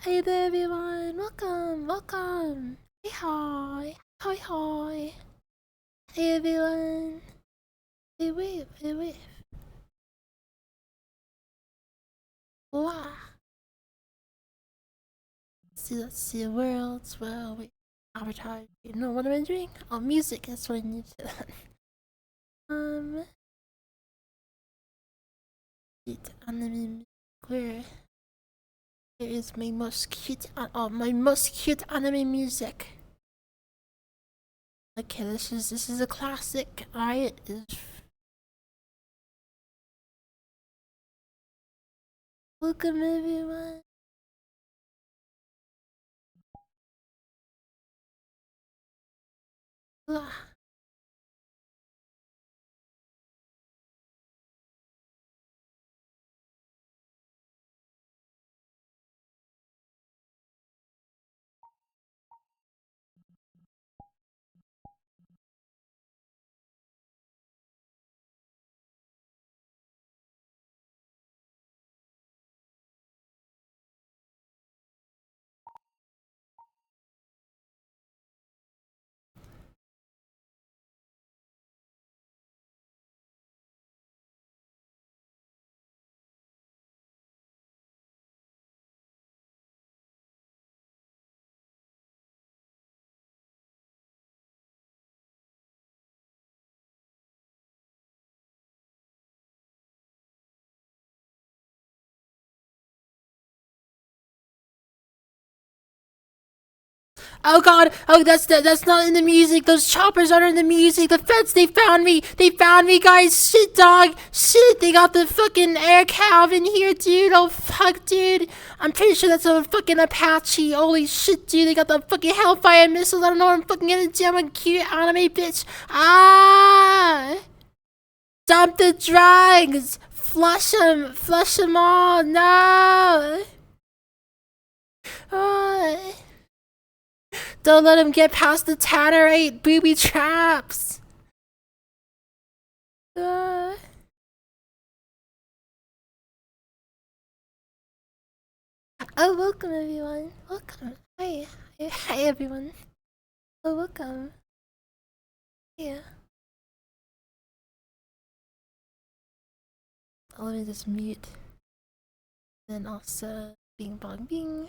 Hey there everyone, welcome. Hey hi. Hey everyone. Hey wave. Wow. See the worlds, well, wait. Avatar, you know what I'm doing? Oh, music, that's what I need to um, it's anime where is my most cute, my most cute anime music. Okay, this is a classic. Alright, welcome everyone. Ugh. Oh god, oh that's not in the music. Those choppers aren't in the music. The feds, they found me. They found me, guys. Shit, dog. Shit, they got the fucking air cav in here, dude. Oh fuck, dude. I'm pretty sure that's a fucking Apache. Holy shit, dude. They got the fucking Hellfire missiles. I don't know what I'm fucking gonna do. I'm a cute anime bitch. Ah! Dump the drugs. Flush them. Flush them all. No. Oh. Don't let him get past the Tannerite booby traps. Oh, welcome everyone. Welcome. Hi. Hi everyone. Oh, welcome. Yeah. Let me just mute. Then also bing bong bing.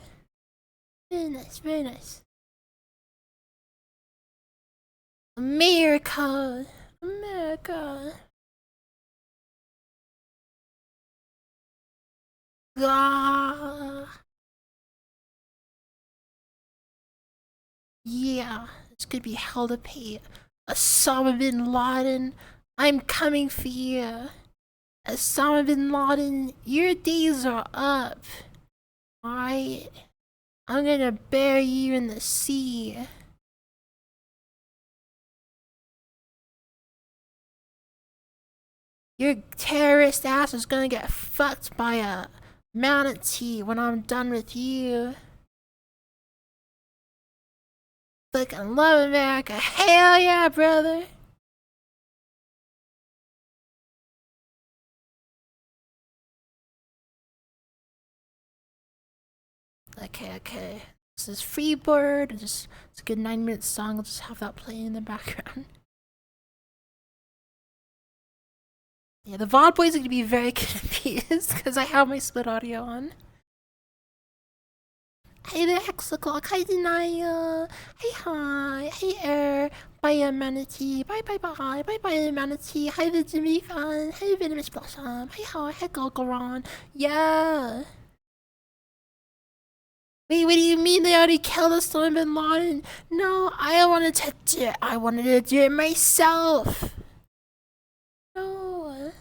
Very nice, very nice. America! America! Ah! Yeah, it's gonna be hell to pay. Osama bin Laden, I'm coming for you. Osama bin Laden, your days are up. Alright? I'm gonna bury you in the sea. Your terrorist ass is gonna get fucked by a manatee when I'm done with you. Fucking love America. Hell yeah, brother. Okay. This is Freebird. It's a good 9-minute song. I'll just have that playing in the background. Yeah, the VOD boys are gonna be very confused because I have my split audio on. Hey there, Hexaclock. Hi, Denia. Hey, hi. Hey, Air. Bye, Manatee. Bye, Manatee. Hi, the Jimmy fan. Hey, Venomous Blossom. Hey, hi. Hey, Golgoron. Yeah. Wait, what do you mean they already killed Osama bin Laden? No, I wanted to do it. I wanted to do it myself. No.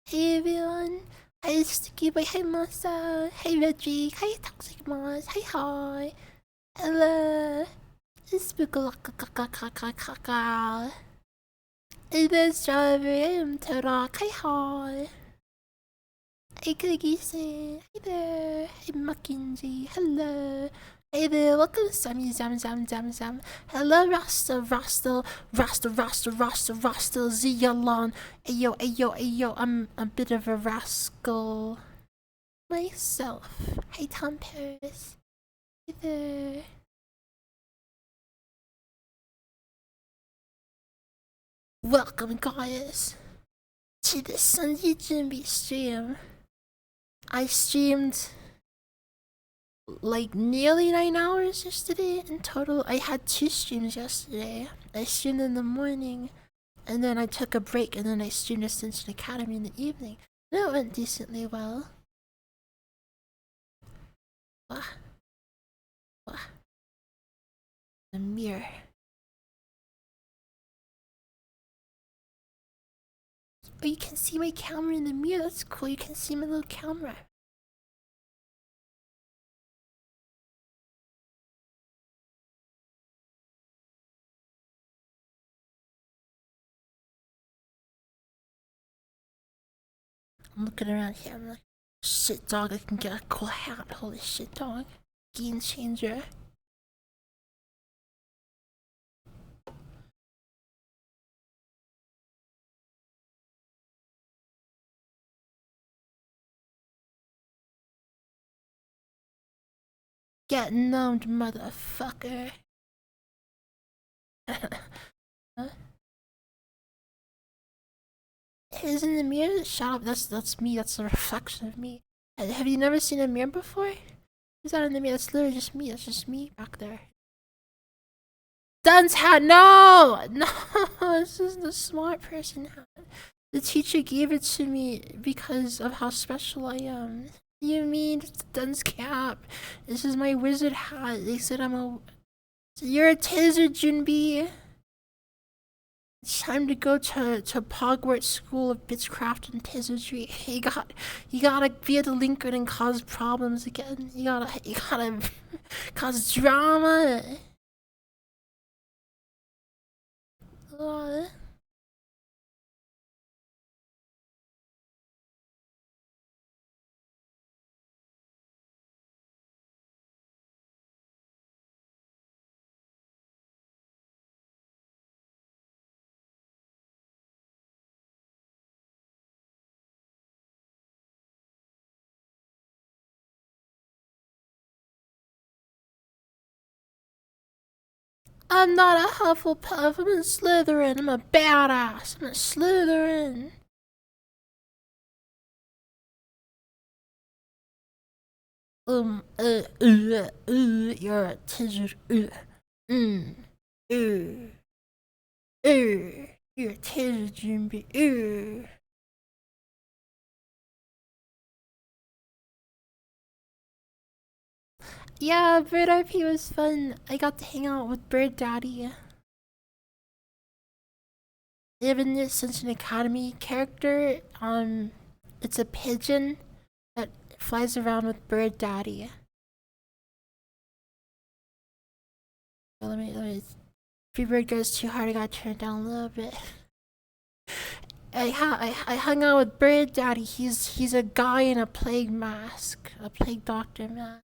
Hey, everyone. Hi, Sticky Boy. Hi, Masa. Hey, Reggie. Hi, Toxic Moss. Hi. Hello. Spookalockakakakakaka. Hey there, Strawberry. I am Turok. Hi. Hey, Cookie-san. Hey there. Hey, Mackenzie. Hello. Hey there, welcome Sammy Zam. Hello, Rasta, Zialon. Ayo, I'm a bit of a rascal myself. Hey, Tom Paris. Hey there. Welcome, guys, to the Sunday Jimmy stream. I streamed like nearly 9 hours yesterday in total. I had 2 streams yesterday. I streamed in the morning, and then I took a break, and then I streamed Ascension Academy in the evening. That went decently well. Wah, wah. The mirror. Oh, you can see my camera in the mirror. That's cool. You can see my little camera. I'm looking around here. I'm like, shit, dog. I can get a cool hat. Holy shit, dog. Game changer. Get numbed, motherfucker. Huh? Is in the mirror? Shut up. That's me. That's a reflection of me. Have you never seen a mirror before? Who's that in the mirror? That's literally just me. That's just me back there. Dun's hat. No, no. This is the smart person hat. The teacher gave it to me because of how special I am. You mean it's Dun's cap? This is my wizard hat. They said I'm a. You're a Tizer, Junbi. It's time to go to Hogwarts School of Bitchcraft and Tizzardry. You gotta be a delinquent and cause problems again. You gotta cause drama. Uh, I'm not a Hufflepuff. I'm a Slytherin. I'm a badass. I'm a Slytherin. You're a Tizzard. You're a Tizzard, Junbi. Yeah, Bird RP was fun. I got to hang out with Bird Daddy. They have an Ascension Academy character. It's a pigeon that flies around with Bird Daddy. Let me. If Bird goes too hard, I gotta turn it down a little bit. I hung out with Bird Daddy. He's a guy in a plague mask, a plague doctor mask.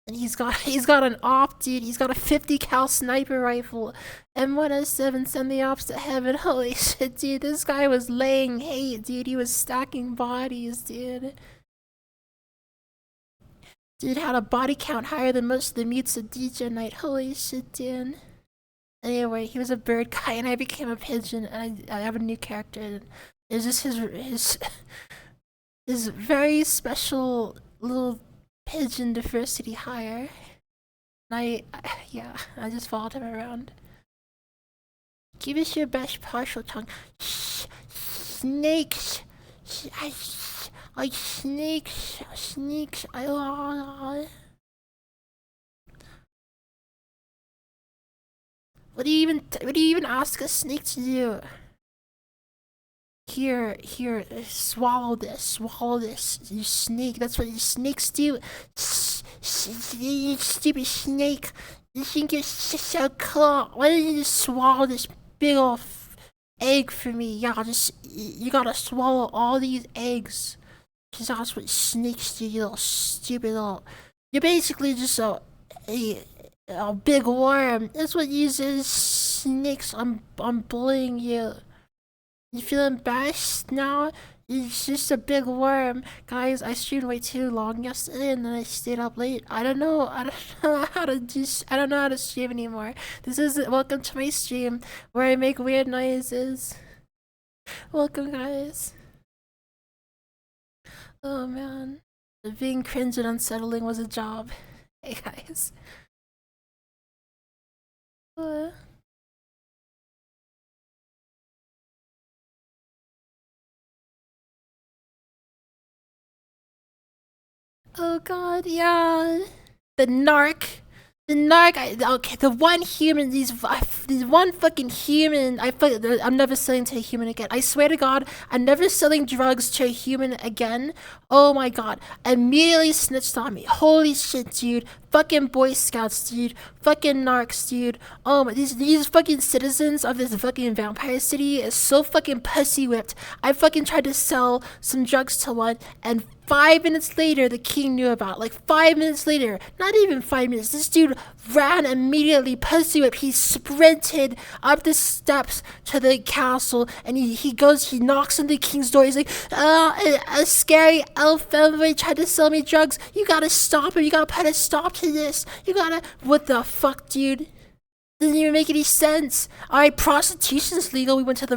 And he's got an op, dude. He's got a 50 cal sniper rifle. M107 send the ops to heaven. Holy shit, dude. This guy was laying hate, dude. He was stacking bodies, dude. Dude had a body count higher than most of the mutes at DJ night. Holy shit, dude. Anyway, he was a bird guy and I became a pigeon and I have a new character. It's just his very special little pigeon diversity hire. And I just followed him around. Give us your best partial tongue. Snakes. Snakes. What do you even ask a snake to do? Here, swallow this, you snake. That's what you snakes do. You stupid snake. You think you're so cool. Why don't you just swallow this big ol' egg for me? Yeah, you gotta swallow all these eggs. Cause that's what snakes do, you little stupid little. You're basically just a big worm. That's what uses snakes. I'm bullying you. You feel embarrassed now? It's just a big worm. Guys, I streamed way too long yesterday and then I stayed up late. I don't know how to stream anymore. This is welcome to my stream where I make weird noises. Welcome, guys. Oh man. Being cringe and unsettling was a job. Hey guys. Oh God, yeah. The narc. The narc, okay, the one human, these one fucking human, I'm never selling to a human again. I swear to God, I'm never selling drugs to a human again. Oh my God, immediately snitched on me. Holy shit, dude. Fucking Boy Scouts, dude. Fucking narcs, dude. Oh my, these fucking citizens of this fucking vampire city is so fucking pussy whipped. I fucking tried to sell some drugs to one, and 5 minutes later, the king knew about it. Like 5 minutes later, not even 5 minutes. This dude ran immediately, pussy whip. He sprinted up the steps to the castle, and he knocks on the king's door. He's like, a scary elf family tried to sell me drugs. You gotta stop him. You gotta put a stop to this. You gotta. What the fuck, dude? Doesn't even make any sense. Alright, prostitution's legal. We went to the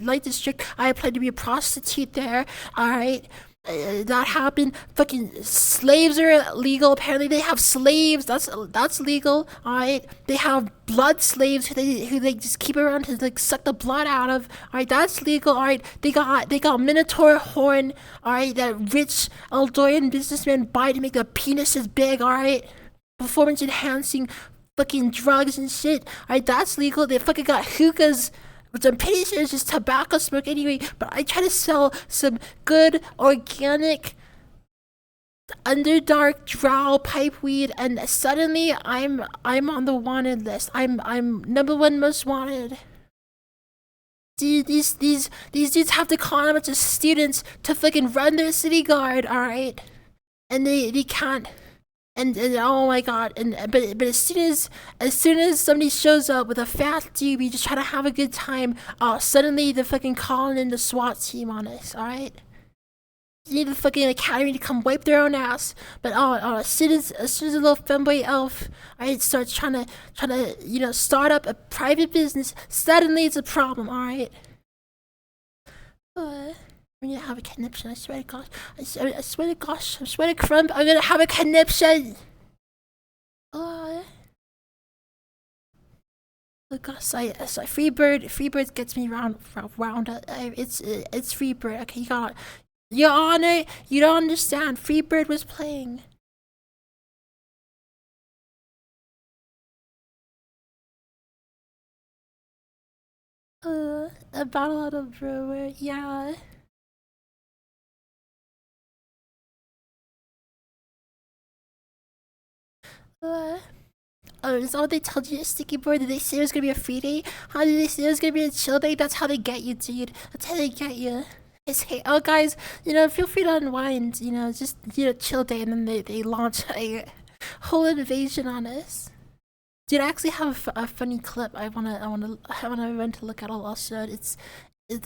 light district. I applied to be a prostitute there. Alright. That happened. Fucking slaves are legal. Apparently, they have slaves. That's legal. All right. They have blood slaves who they just keep around to like suck the blood out of. All right, that's legal. All right. They got Minotaur horn. All right, that rich Eldorian businessman buy to make their penises big. All right, performance enhancing fucking drugs and shit. All right, that's legal. They fucking got hookahs, which I'm pretty sure is just tobacco smoke anyway, but I try to sell some good, organic, underdark drow pipe weed, and suddenly I'm on the wanted list. I'm #1 most wanted. Dude, these dudes have to call a bunch of students to fucking run their city guard, alright? And they can't. And oh my God! But as soon as somebody shows up with a fat doobie just trying to have a good time, suddenly they're fucking calling in the SWAT team on us. All right, you need the fucking academy to come wipe their own ass. But as soon as a little femboy elf, alright, starts trying to start up a private business, suddenly it's a problem. All right. I'm gonna have a conniption, I swear to gosh. I swear to gosh, I swear to crumb, I'm gonna have a conniption! Oh gosh, Freebird gets me round it's Freebird, okay, you got it. Your Honor, you don't understand, Freebird was playing. A battle out of brewer, yeah. Oh, is that what they told you, Sticky Boy? Did they say it was gonna be a free day? How did they say it was gonna be a chill day? That's how they get you, dude. That's how they get you. It's, hey, oh guys, feel free to unwind, just, chill day, and then they launch a whole invasion on us. Dude, I actually have a funny clip I wanna run to look at. I'll show it.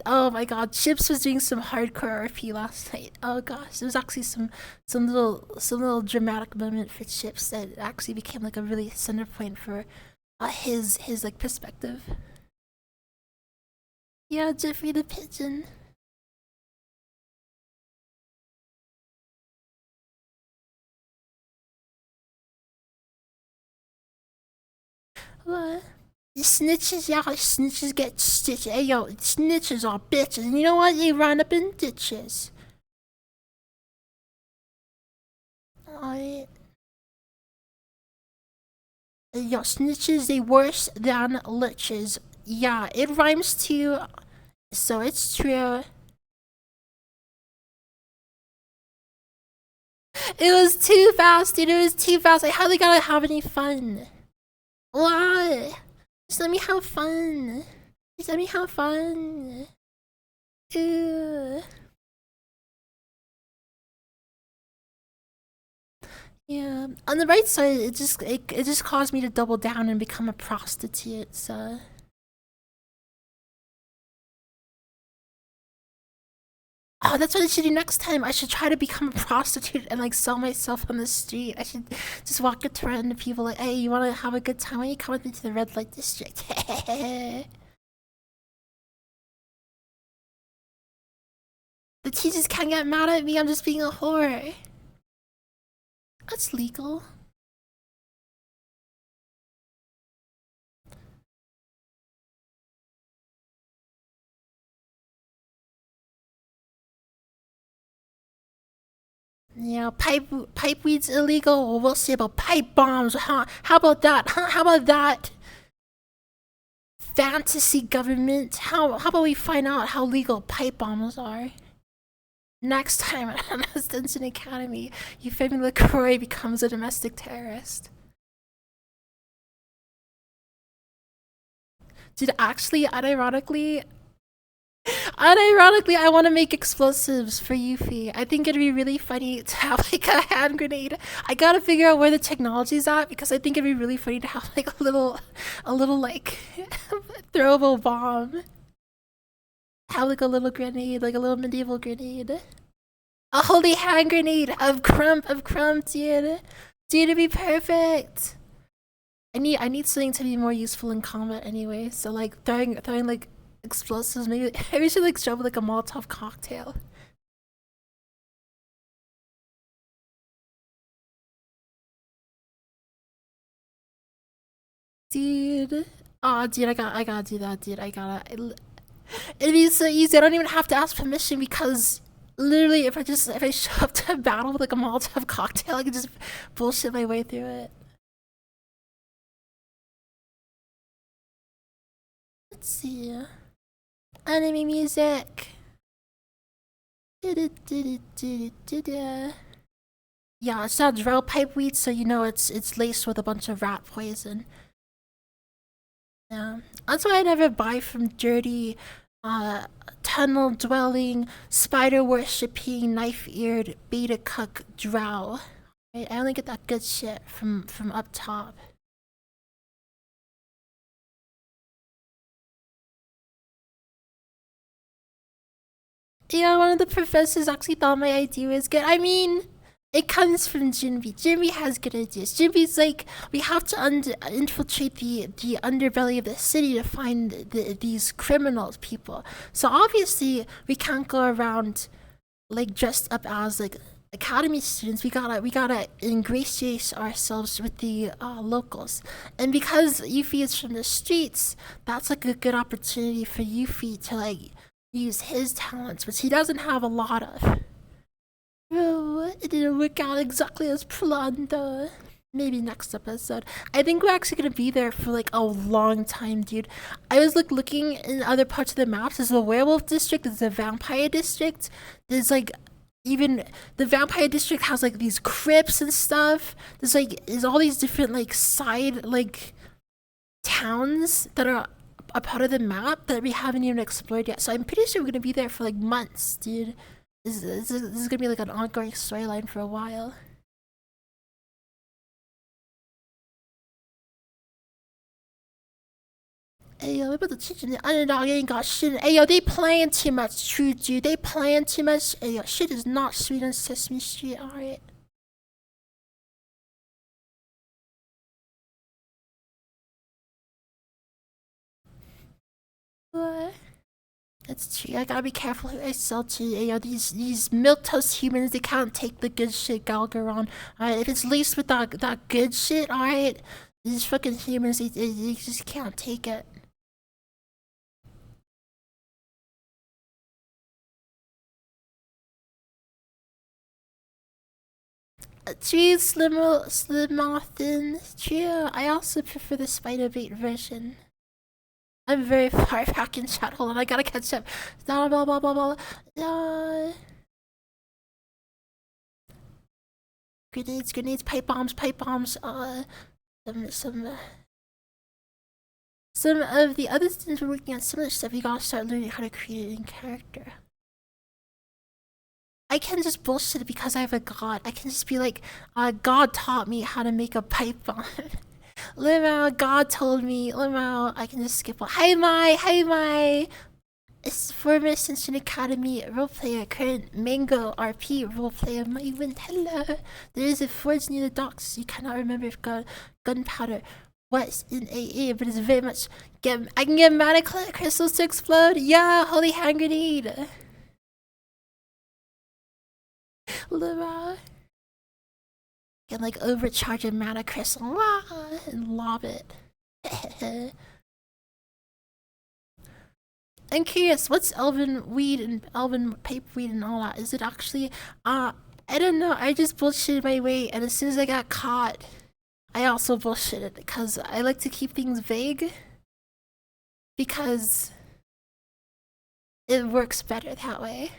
Oh my God, Chips was doing some hardcore RP last night. Oh gosh, there was actually some little dramatic moment for Chips that actually became like a really center point for his like perspective. Yeah, Jeffrey the pigeon. What? Snitches, yeah, snitches get stitched. Hey yo, snitches are bitches. And you know what? They run up in ditches. Alright. Yo, snitches, they worse than liches. Yeah, it rhymes too, so it's true. It was too fast, dude. It was too fast. I hardly gotta have any fun. What? Just let me have fun. Just let me have fun. Ew. Yeah. On the right side, it just caused me to double down and become a prostitute. So. Oh, that's what I should do next time. I should try to become a prostitute and like sell myself on the street. I should just walk up to random people like, hey, you want to have a good time? Why don't you come with me to the red light district? The teachers can't get mad at me. I'm just being a whore. That's legal. Yeah, pipe weed's illegal. Well, we'll see about pipe bombs. Huh? How about that? Huh? How about that? Fantasy government. How about we find out how legal pipe bombs are? Next time at Stinson Academy, Euphemia LaCroix becomes a domestic terrorist. Dude, actually, unironically, I want to make explosives for Yuffie. I think it'd be really funny to have like a hand grenade. I gotta figure out where the technology's at because I think it'd be really funny to have like a little like throwable bomb. Have like a little grenade, like a little medieval grenade. A holy hand grenade of crump, dude. Dude, it'd be perfect. I need something to be more useful in combat anyway. So like throwing like explosives. Maybe we should like show up like a Molotov cocktail. Dude. Oh, dude, I gotta do that, dude. It'd be so easy. I don't even have to ask permission because literally, if I show up to a battle with like a Molotov cocktail, I can just bullshit my way through it. Let's see. Anime music. Yeah, it's not drill pipe weed, so you know it's laced with a bunch of rat poison. Yeah, that's why I never buy from dirty, tunnel dwelling, spider worshipping, knife eared beta cuck drow. I only get that good shit from up top. Yeah, one of the professors actually thought my idea was good. I mean, it comes from Jinbi. Jinbi has good ideas. Jinbi's like, we have to infiltrate the underbelly of the city to find these criminal people. So obviously, we can't go around like dressed up as like academy students. We gotta ingratiate ourselves with the locals. And because Yuffie is from the streets, that's like a good opportunity for Yuffie to like use his talents, which he doesn't have a lot of. Oh, it didn't work out exactly as planned though. Maybe next episode. I think we're actually gonna be there for like a long time, dude. I was like looking in other parts of the maps. There's the werewolf district, there's the vampire district. There's like even the vampire district has like these crypts and stuff. There's all these different like side like towns that are a part of the map that we haven't even explored yet. So I'm pretty sure we're gonna be there for like months, dude. This is gonna be like an ongoing storyline for a while. Hey yo, what about the teaching the underdog ain't got shit? Hey yo, they playing too much, true dude. They playing too much. Hey yo, shit is not sweet on Sesame Street, alright? What? That's true. I gotta be careful who I sell to. You know, these milquetoast humans, they can't take the good shit Galgaron. Alright, if it's laced with that good shit, alright, these fucking humans, they just can't take it. True, Slimothin. True. I also prefer the spider bait version. I'm very far back in chat. Hold on, I gotta catch up. Blah blah blah blah blah. Grenades, pipe bombs. Some of the other students were working on similar stuff. You gotta start learning how to create it in character. I can just bullshit it because I have a god. I can just be like, God taught me how to make a pipe bomb. Limau, God told me. Limau, I can just skip on. Hi, my. It's former Ascension Academy roleplayer, current Mango RP roleplayer, my Hello. There is a forge near the docks. You cannot remember if gunpowder was in AA, but it's very much. I can get mana crystals to explode. Yeah, holy hand grenade. Limau. Can like overcharge a mana crystal and lob it. I'm curious, what's elven weed and elven paper weed and all that? Is it actually I don't know. I just bullshitted my way, and as soon as I got caught, I also bullshitted because I like to keep things vague because it works better that way.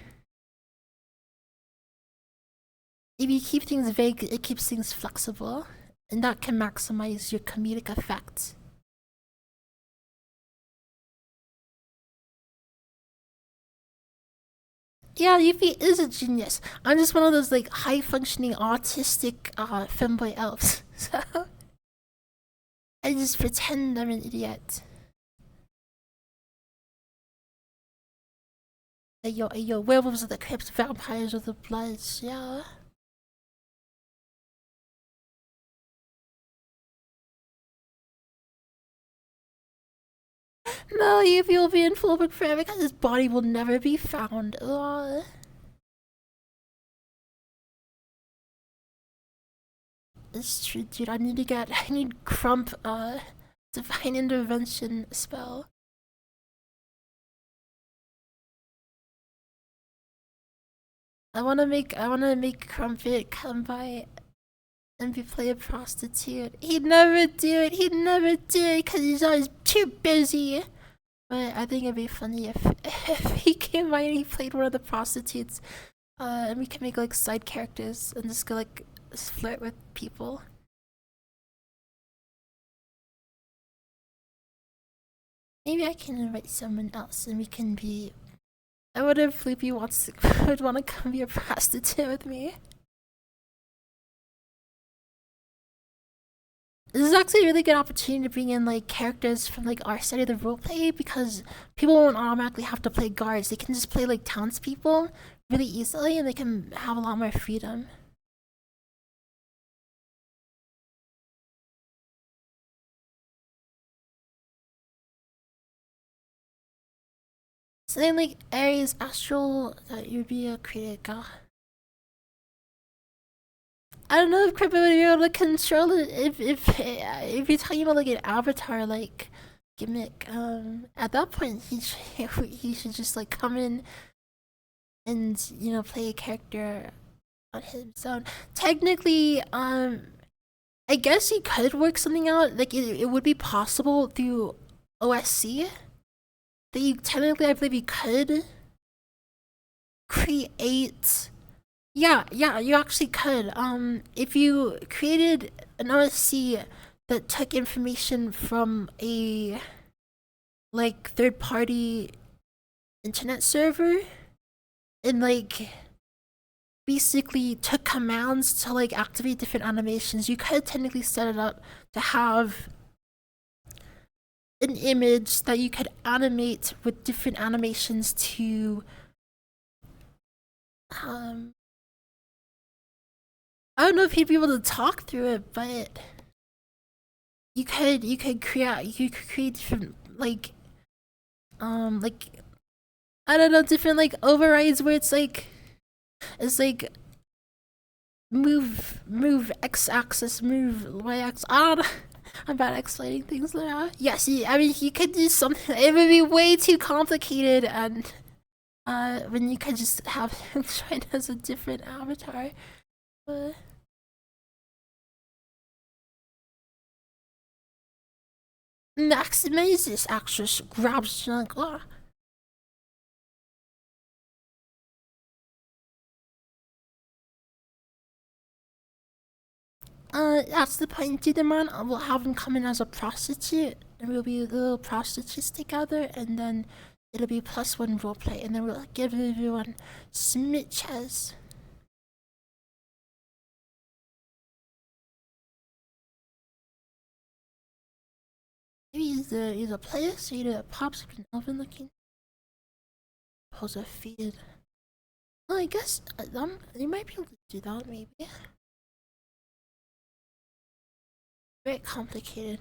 If you keep things vague, it keeps things flexible, and that can maximize your comedic effect. Yeah, Yuffie is a genius. I'm just one of those like high-functioning autistic femboy elves. So I just pretend I'm an idiot. Hey yo, werewolves of the crypt, vampires of the bloods, yeah. No, Yuffie will be in Fullbrook forever because his body will never be found. Ugh. It's true, dude. I need Crump, Divine Intervention spell. I wanna make Crumpet come by and play a prostitute. He'd never do it. He'd never do it because he's always too busy. But I think it'd be funny if he came by and he played one of the prostitutes. And we can make like side characters and just go like flirt with people. Maybe I can invite someone else and we can be. I wonder if Flippy would want to come be a prostitute with me. This is actually a really good opportunity to bring in like characters from like our side of the roleplay because people won't automatically have to play guards. They can just play like townspeople really easily and they can have a lot more freedom. Something like Aries Astral that you'd be a creator. I don't know if Crippen would be able to control it if you're talking about like an avatar like gimmick. At that point he should just like come in and play a character on his own. Technically, I guess he could work something out. Like it would be possible through OSC that you technically, I believe, you could create. Yeah, you actually could. If you created an OSC that took information from a like third-party internet server and like basically took commands to like activate different animations, you could technically set it up to have an image that you could animate with different animations to I don't know if he'd be able to talk through it, but you could create different like I don't know, different like overrides where it's like move x-axis, move y-axis. I don't know. I'm bad at explaining things now. Yes, I mean you could do something. It would be way too complicated, and when you could just have him join as a different avatar. But maximize this actress grabs Juggler. That's the point, dude, man. We'll have him come in as a prostitute, and we'll be little prostitutes together, and then it'll be +1 roleplay, and then we'll give everyone smitches. Maybe he's a player, so he pops up an elven looking. Pose a feed. Well, I guess you might be able to do that, maybe. Very complicated.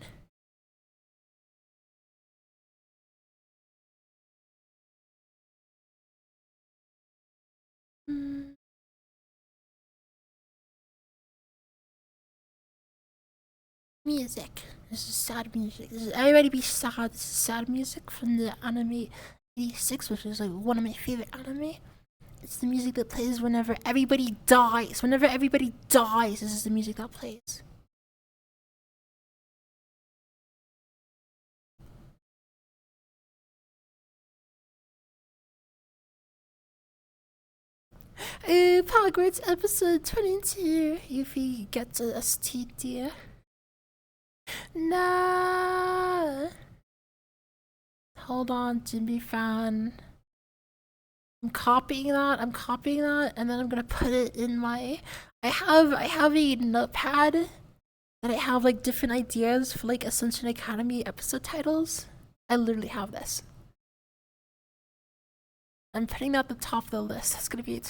Music. This is sad music. This is everybody be sad. This is sad music from the anime 86, which is like one of my favorite anime. It's the music that plays whenever everybody dies. Whenever everybody dies, this is the music that plays. Hogwarts episode 22. If he gets a STD. Nah. Hold on, Jimmy fan. I'm copying that, and then I'm gonna put it in my... I have a notepad that I have like different ideas for like Ascension Academy episode titles. I literally have this. I'm putting that at the top of the list. That's gonna be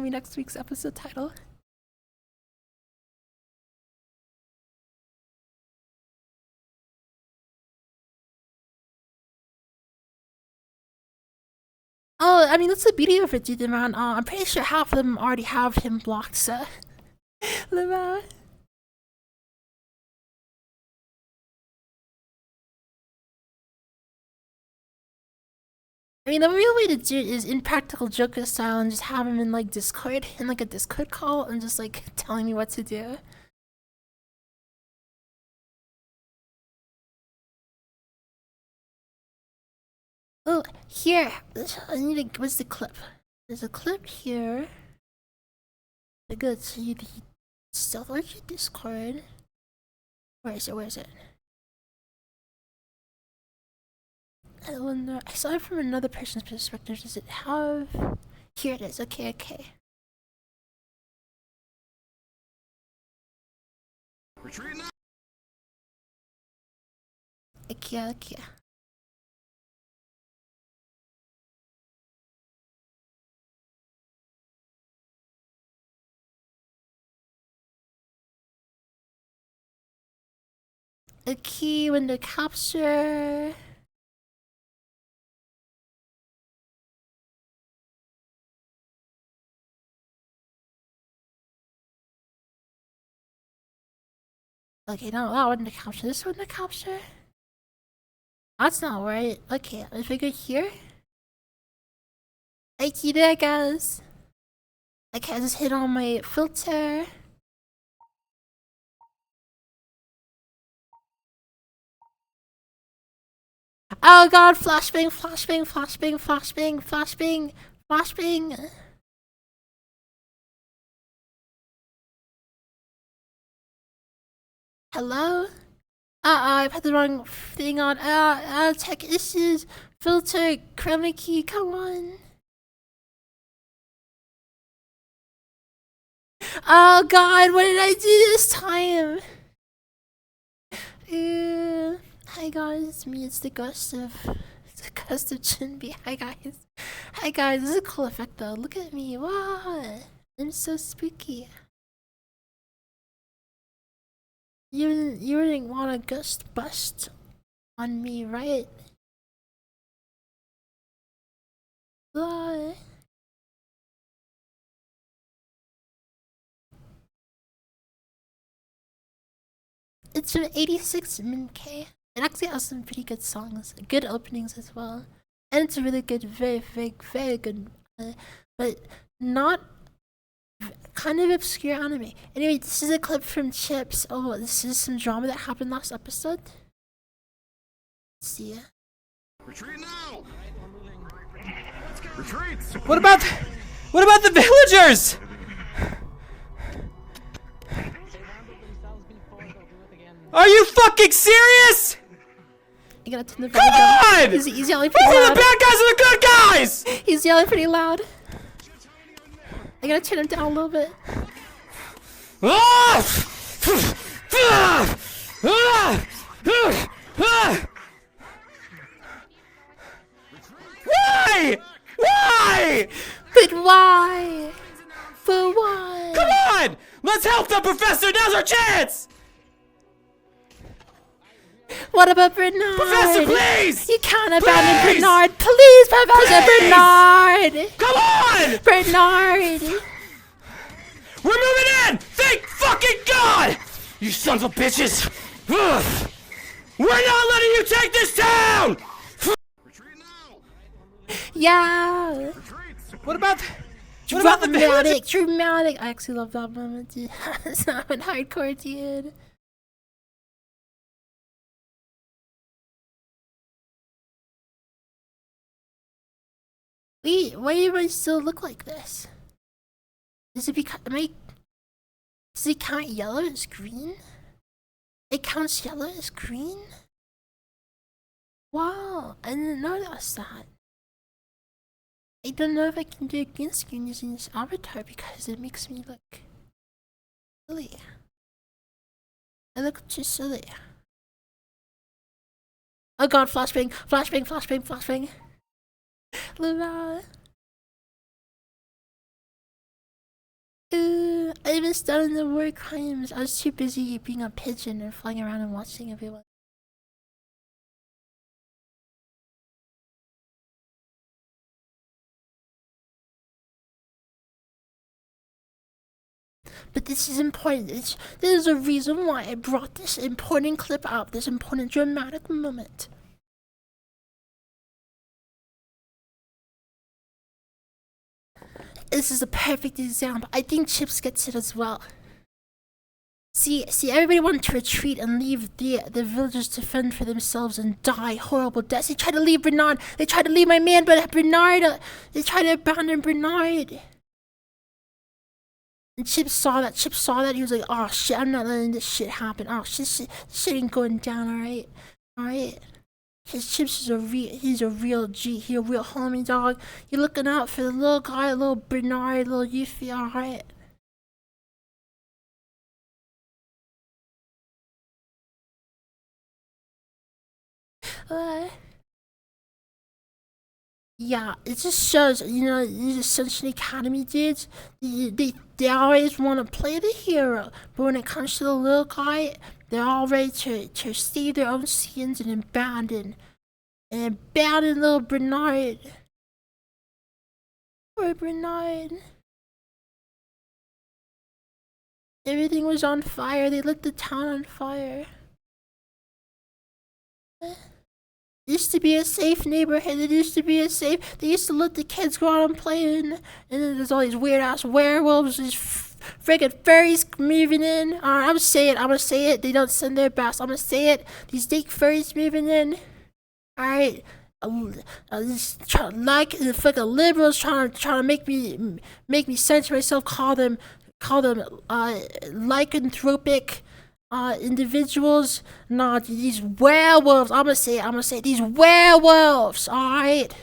next week's episode title. Oh, I mean, that's the beauty of it, dude, man. I'm pretty sure half of them already have him blocked, so... I mean, the real way to do it is in Practical Joker style and just have him in, like, Discord, in, like, a Discord call, and just, like, telling me what to do. Oh, here! I need to... What's the clip? There's a clip here. I go to the Stealth Archer Discord. Where is it? I wonder... I saw it from another person's perspective. Does it have... Here it is. Okay. Retreat now! Okay. A key window capture. Okay, no, that window capture. This window capture? That's not right. Okay, if I go here. Okay, there it goes. Okay, I just hit on my filter. Oh god, flashbang. Hello? I put the wrong thing on. Tech issues. Filter, chroma key, come on. Oh god, what did I do this time? Hi guys, it's me, it's the ghost of Jinbi. Hi guys, this is a cool effect though. Look at me, wow, I'm so spooky. You didn't want a ghost bust on me, right? What? It's from 86 Min-K. It actually has some pretty good songs, good openings as well. And it's a really good, very good, but not kind of obscure anime. Anyway, this is a clip from Chips. Oh, this is some drama that happened last episode. Let's see. Retreat now! Retreat! What about the villagers? Are you fucking serious? I gotta turn the Come on! He's yelling pretty Both of loud. the bad guys are the good guys! He's yelling pretty loud. I gotta turn him down a little bit. Why? Why? But why? For why? Come on! Let's help the professor! Now's our chance! What about Bernard? Professor, please! You can't abandon Please! Bernard. Please, Professor Please! Bernard. Come on! Bernard. We're moving in! Thank fucking God! You sons of bitches! Ugh. We're not letting you take this town! Retreat now! Yeah. Retreat! What about What about the Dramatic, dramatic. I actually love that moment, dude. It's not even hardcore, dude. Wait, why do I still look like this? Does it become, does it count yellow as green? It counts yellow as green? Wow, I didn't notice that. I don't know if I can do a green screen using this avatar because it makes me look silly. I look too silly. Oh god, flashbang, flashbang, flashbang, flashbang. Luna. I missed out on the war crimes. I was too busy being a pigeon and flying around and watching everyone. But this is important. This is a reason why I brought this important clip out, this important dramatic moment. This is a perfect example. I think Chips gets it as well. See, everybody wanted to retreat and leave the villagers to fend for themselves and die horrible deaths. They tried to leave Bernard. They tried to leave my man, but Bernard, they tried to abandon Bernard. And Chips saw that. Chips saw that. He was like, "Oh shit, I'm not letting this shit happen. Oh shit ain't going down. All right." His Chips is he's a real G. He's a real homie dog. You're looking out for the little guy, little Bernard, little Yuffie. All right. Yeah, it just shows, these Ascension Academy dudes, they always want to play the hero, but when it comes to the little guy, they're all ready to save their own skins and abandon little Bernard. Poor Bernard. Everything was on fire. They lit the town on fire. It used to be a safe neighborhood. They used to let the kids go out and play in. And then there's all these weird ass werewolves, these friggin' furries moving in. I'm gonna say it. They don't send their best. I'm gonna say it. These fake furries moving in. Alright. These the fucking liberals trying to make me censor myself, call them lycanthropic individuals. Nah, these werewolves. I'm gonna say these werewolves. Alright,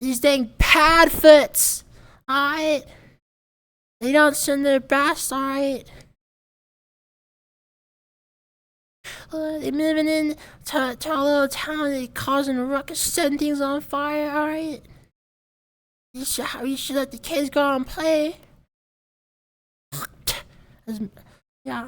these dang Padfoots. Alright, they don't send their best. Alright, they moving in to our little town. They causing a ruckus, setting things on fire. Alright, you should let the kids go out and play. Yeah.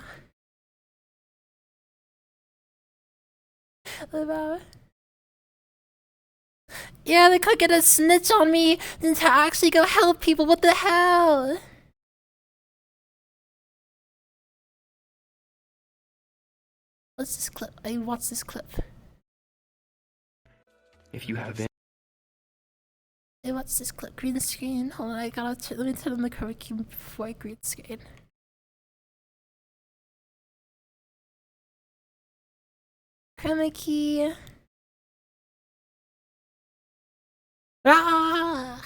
Yeah, they could get a snitch on me than to actually go help people. What the hell? What's this clip? I watched this clip. If you have any. Hey, what's this clip? Green screen. Hold on, let me turn on the chroma key before I green screen. Chroma key. Ah!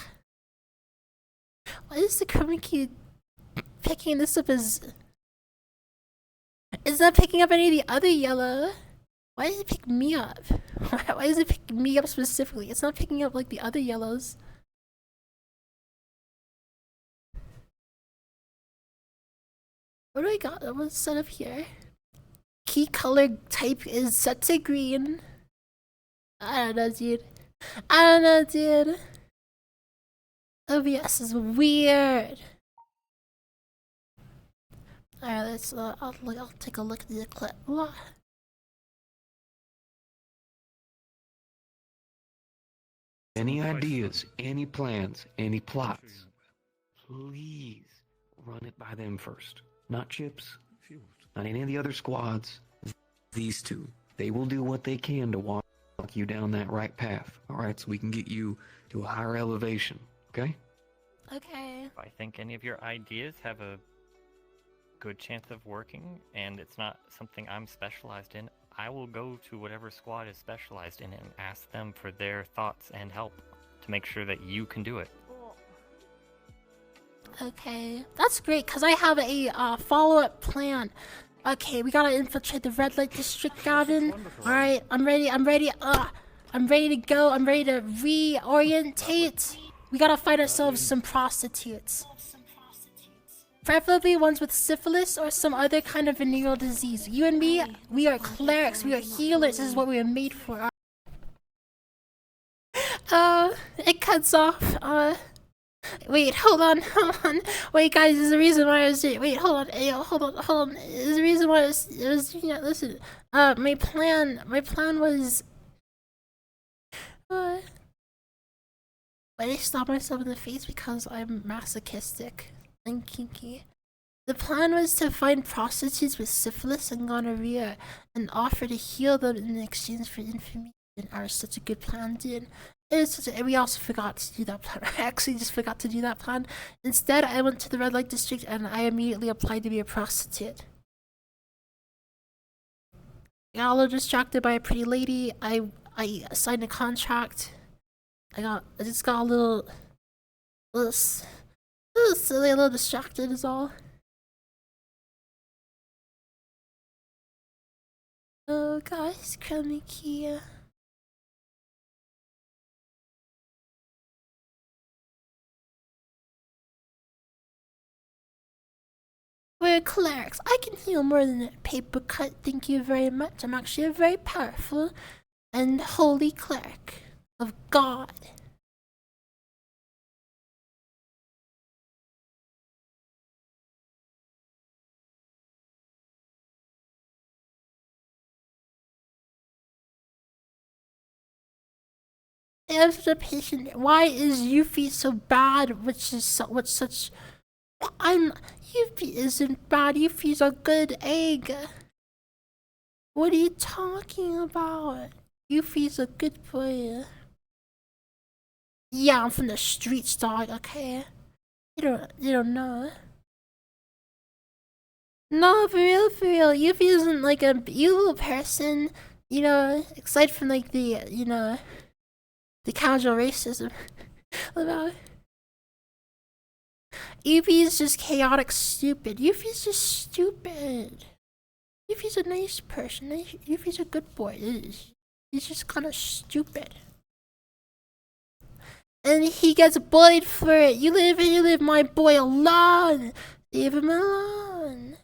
Why is the chroma key picking this up as... It's not picking up any of the other yellow. Why does it pick me up? Why does it pick me up specifically? It's not picking up like the other yellows. What do I got? What's set up here? Key color type is set to green. I don't know, dude. OBS is weird. Alright, let's. I'll take a look at the clip. What? Any ideas, any plans, any plots, please run it by them first. Not Chips, not any of the other squads. These two. They will do what they can to walk you down that right path, alright? So we can get you to a higher elevation, okay? Okay. I think any of your ideas have a good chance of working, and it's not something I'm specialized in, I will go to whatever squad is specialized in it and ask them for their thoughts and help to make sure that you can do it. Okay, that's great because I have a follow-up plan. Okay, we gotta infiltrate the red light district, Gavin. All right, I'm ready. I'm ready. I'm ready to go. I'm ready to reorientate. We gotta find ourselves some prostitutes, preferably ones with syphilis or some other kind of venereal disease. You and me, we are clerics. We are healers. This is what we were made for. It cuts off. Wait, hold on. Wait, guys, there's a reason why I was doing. Wait, hold on. Yo, hold on. There's a reason why I was listen. My plan was. Why did I stop myself in the face? Because I'm masochistic and kinky. The plan was to find prostitutes with syphilis and gonorrhea and offer to heal them in exchange for information. Such a good plan, dude. We also forgot to do that plan. I actually just forgot to do that plan. Instead, I went to the red light district and I immediately applied to be a prostitute. Got a little distracted by a pretty lady. I signed a contract. I just got a little silly, a little distracted is all. Oh guys, crummy key. We're clerics. I can heal more than a paper cut, thank you very much. I'm actually a very powerful and holy cleric of God. Answer the patient. Why is Yuffie so bad? What's such? Yuffie isn't bad. Yuffie's a good egg. What are you talking about? Yuffie's a good boy. Yeah, I'm from the streets, dog. Okay, you don't know. No, for real. Yuffie isn't like a evil person. You know, aside from like the the casual racism about. Yuffie's just chaotic stupid. Yuffie's just stupid. Yuffie's a nice person. Yuffie's a good boy. He's just kind of stupid. And he gets bullied for it. You leave my boy alone. Leave him alone.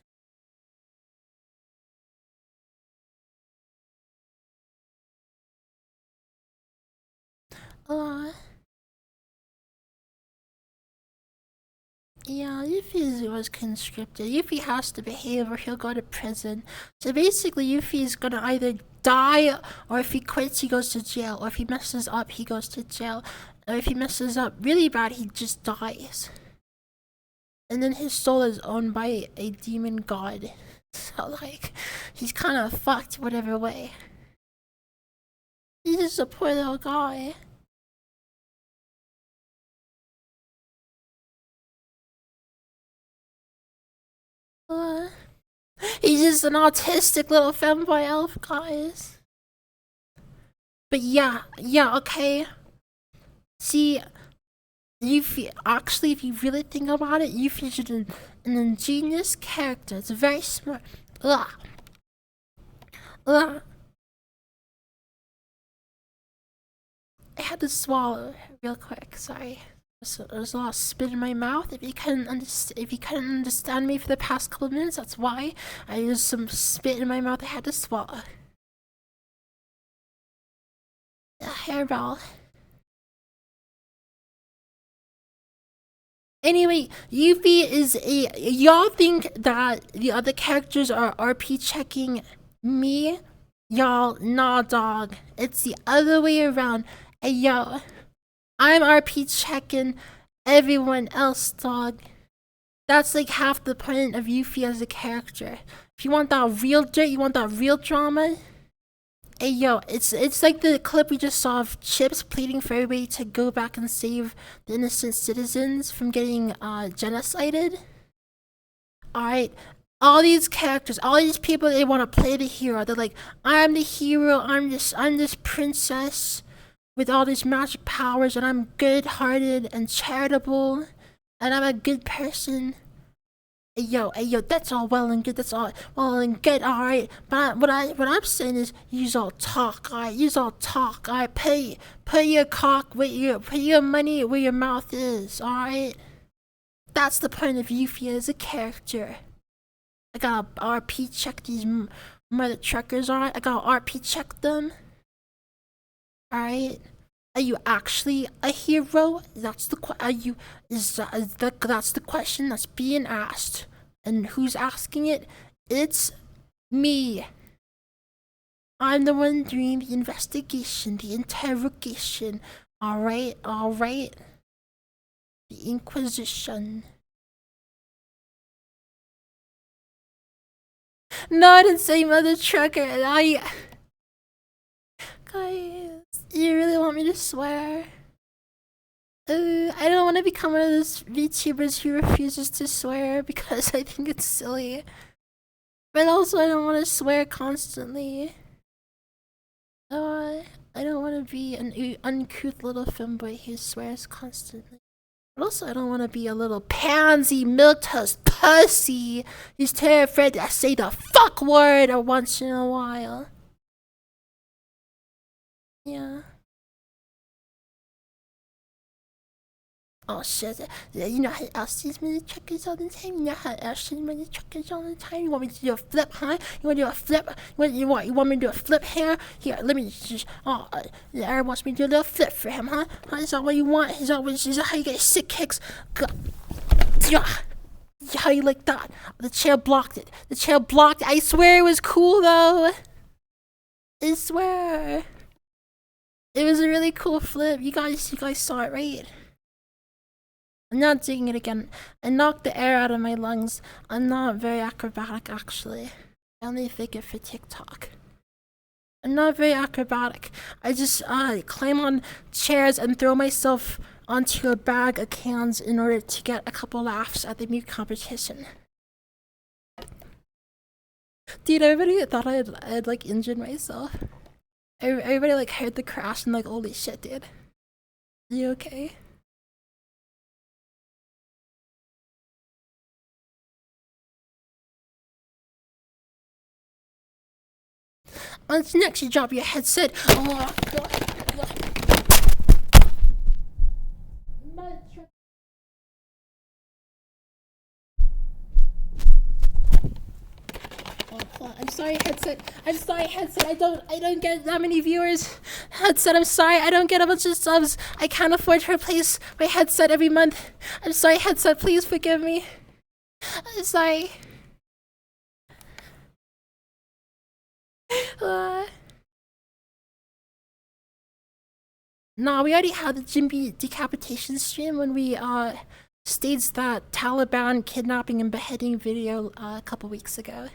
Yeah, Yuffie was conscripted. Yuffie has to behave or he'll go to prison. So basically, Yuffie's gonna either die, or if he quits, he goes to jail. Or if he messes up, he goes to jail. Or if he messes up really bad, he just dies. And then his soul is owned by a demon god. So, like, he's kind of fucked whatever way. He's just a poor little guy. He's just an autistic little femboy elf, guys. But yeah, okay. See, Yuffie, actually, if you really think about it, Yuffie's an ingenious character. It's very smart. I had to swallow real quick, sorry. There's a lot of spit in my mouth. If you couldn't understand me for the past couple of minutes, that's why. I used some spit in my mouth. I had to swallow. A hairball. Anyway, Yuffie is y'all think that the other characters are RP checking me? Y'all, nah, dog. It's the other way around. Hey, yo. I'm RP checking everyone else, dog. That's like half the point of Yuffie as a character. If you want that real dirt, you want that real drama, Hey yo, it's like the clip we just saw of Chips pleading for everybody to go back and save the innocent citizens from getting genocided. Alright. All these characters, all these people, they want to play the hero. They're like, I'm the hero, I'm this princess with all these magic powers, and I'm good-hearted and charitable, and I'm a good person. Hey yo, that's all well and good. That's all well and good. All right, but what I'm saying is, use all talk. All right, use all talk. All right, put your put your money where your mouth is. All right, that's the point of Yuffie as a character. I gotta RP check these mother truckers. All right, I gotta RP check them. All right. Are you actually a hero? That's the that's the question that's being asked. And who's asking it? It's me. I'm the one doing the investigation, the interrogation. Alright? The Inquisition. No, I didn't say mother trucker. Guys, you really want me to swear? I don't want to become one of those VTubers who refuses to swear because I think it's silly. But also I don't want to swear constantly. I don't want to be an uncouth little femboy who swears constantly. But also I don't want to be a little pansy milktoast pussy who's terrified to say the fuck word once in a while. Yeah. Oh shit, you know how else sees me the truckers all the time? You know how else sees me the truckers all the time? You want me to do a flip, huh? You want to do a flip? You want me to do a flip here? Here, let me just, Aaron wants me to do a little flip for him, huh? Is that what you want? Is that how you get sick kicks? Yeah. How you like that? The chair blocked it. I swear it was cool though. I swear. It was a really cool flip. You guys saw it, right? I'm not doing it again. I knocked the air out of my lungs. I'm not very acrobatic, actually. I only fake it for TikTok. I'm not very acrobatic. I just climb on chairs and throw myself onto a bag of cans in order to get a couple laughs at the mute competition. Dude, everybody thought I'd like injured myself. Everybody like heard the crash and like, holy shit, dude. You okay? Until next you drop your headset. Oh god. I'm sorry, headset. I don't get that many viewers. Headset, I'm sorry. I don't get a bunch of subs. I can't afford to replace my headset every month. I'm sorry, headset. Please forgive me. I'm sorry. Nah, we already had the Jinbi decapitation stream when we staged that Taliban kidnapping and beheading video a couple weeks ago.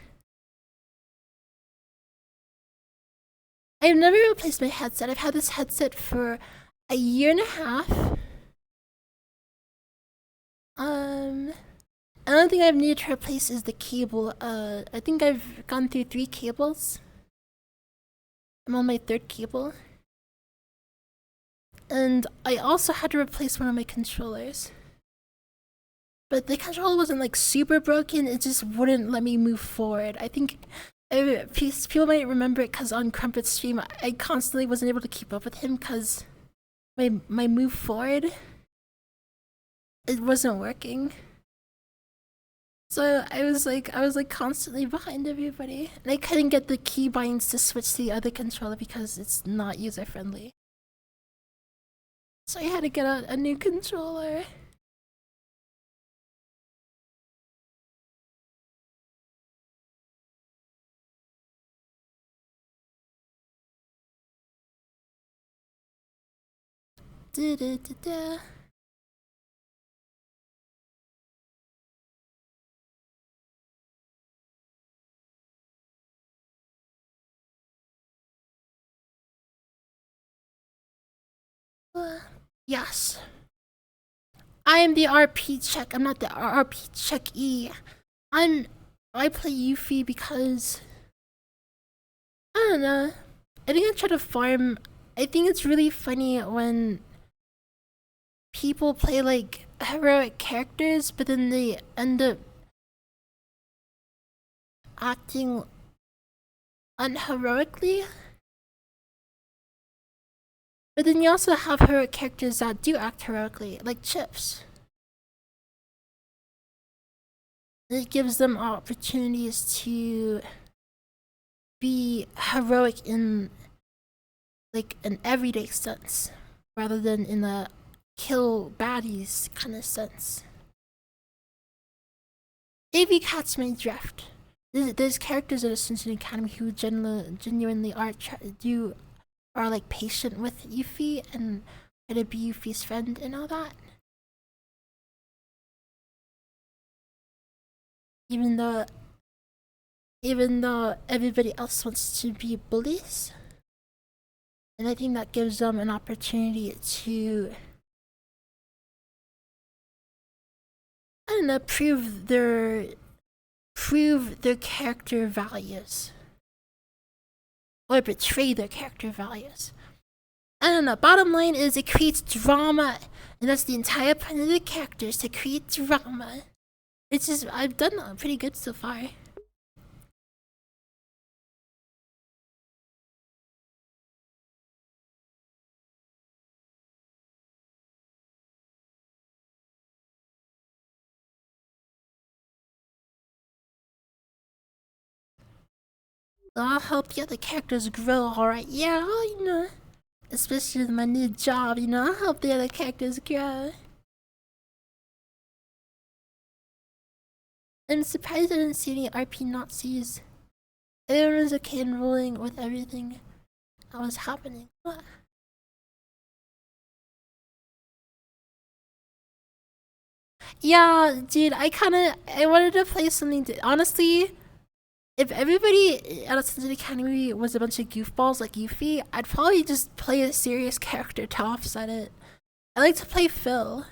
I've never replaced my headset. I've had this headset for a year and a half. Another thing I've needed to replace is the cable. I think I've gone through 3 cables. I'm on my 3rd cable. And I also had to replace one of my controllers. But the controller wasn't like super broken, it just wouldn't let me move forward. I think people might remember it because on Crumpet's stream, I constantly wasn't able to keep up with him because my move forward, it wasn't working. So I was like constantly behind everybody, and I couldn't get the keybinds to switch to the other controller because it's not user friendly. So I had to get a new controller. Da da da da. Yes. I am the RP check. I'm not the RP check E. I play Yuffie because I don't know. I think I try to farm. I think it's really funny when people play like heroic characters, but then they end up acting unheroically. But then you also have heroic characters that do act heroically, like Chips. It gives them opportunities to be heroic in like an everyday sense, rather than in a kill baddies kind of sense. AV Cats may drift. There's characters at Ascension Academy who genuinely are like patient with Yuffie and try to be Yuffie's friend and all that. Even though everybody else wants to be bullies. And I think that gives them an opportunity to, I don't know, prove their character values. Or betray their character values. I don't know, bottom line is it creates drama. And that's the entire point of the characters, to create drama. It's just, I've done pretty good so far. I'll help the other characters grow, alright? Yeah, you know. Especially with my new job, you know, I'll help the other characters grow. I'm surprised I didn't see any RP Nazis. Everyone was okay and rolling with everything that was happening. What? Yeah, dude, I wanted to play something. Honestly, if everybody at Ascension Academy was a bunch of goofballs like Yuffie, I'd probably just play a serious character to offset it. I like to play Phil.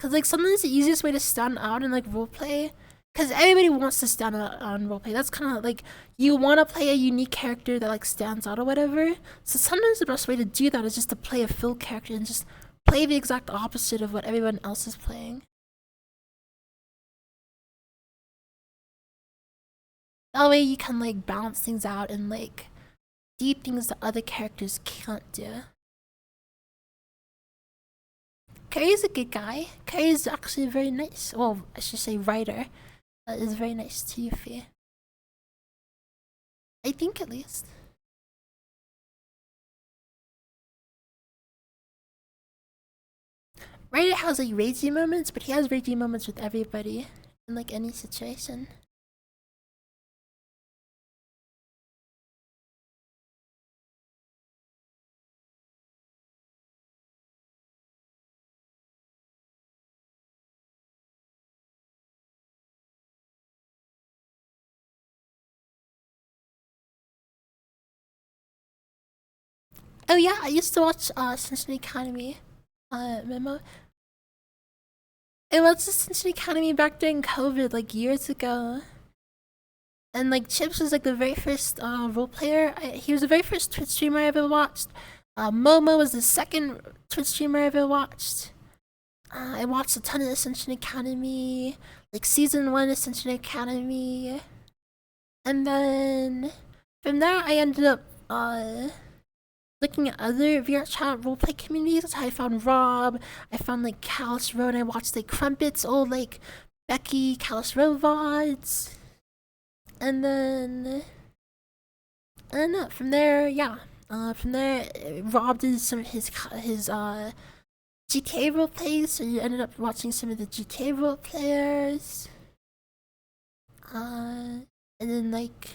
Cause like sometimes the easiest way to stand out in like roleplay, cause everybody wants to stand out on roleplay. That's kind of like, you want to play a unique character that like stands out or whatever. So sometimes the best way to do that is just to play a Phil character and just play the exact opposite of what everyone else is playing. That way you can like balance things out and like do things that other characters can't do. Carrie's a good guy. Carrie's actually very nice. Well, I should say writer. That is very nice to Yuffie. I think at least. Ryder has like ragey moments, but he has ragey moments with everybody in like any situation. Oh yeah, I used to watch Ascension Academy. Memo. It was Ascension Academy back during COVID, like years ago. And like Chips was like the very first role player. He was the very first Twitch streamer I ever watched. Momo was the second Twitch streamer I ever watched. I watched a ton of Ascension Academy, like season 1 Ascension Academy. And then from there I ended up looking at other VR chat roleplay communities. I found Rob, I found like Callus Row, and I watched like Crumpets, old like Becky, Callus Row VODs. And then I don't know, from there, yeah. From there, Rob did some of his GTA roleplays, so you ended up watching some of the GTA roleplayers. And then like,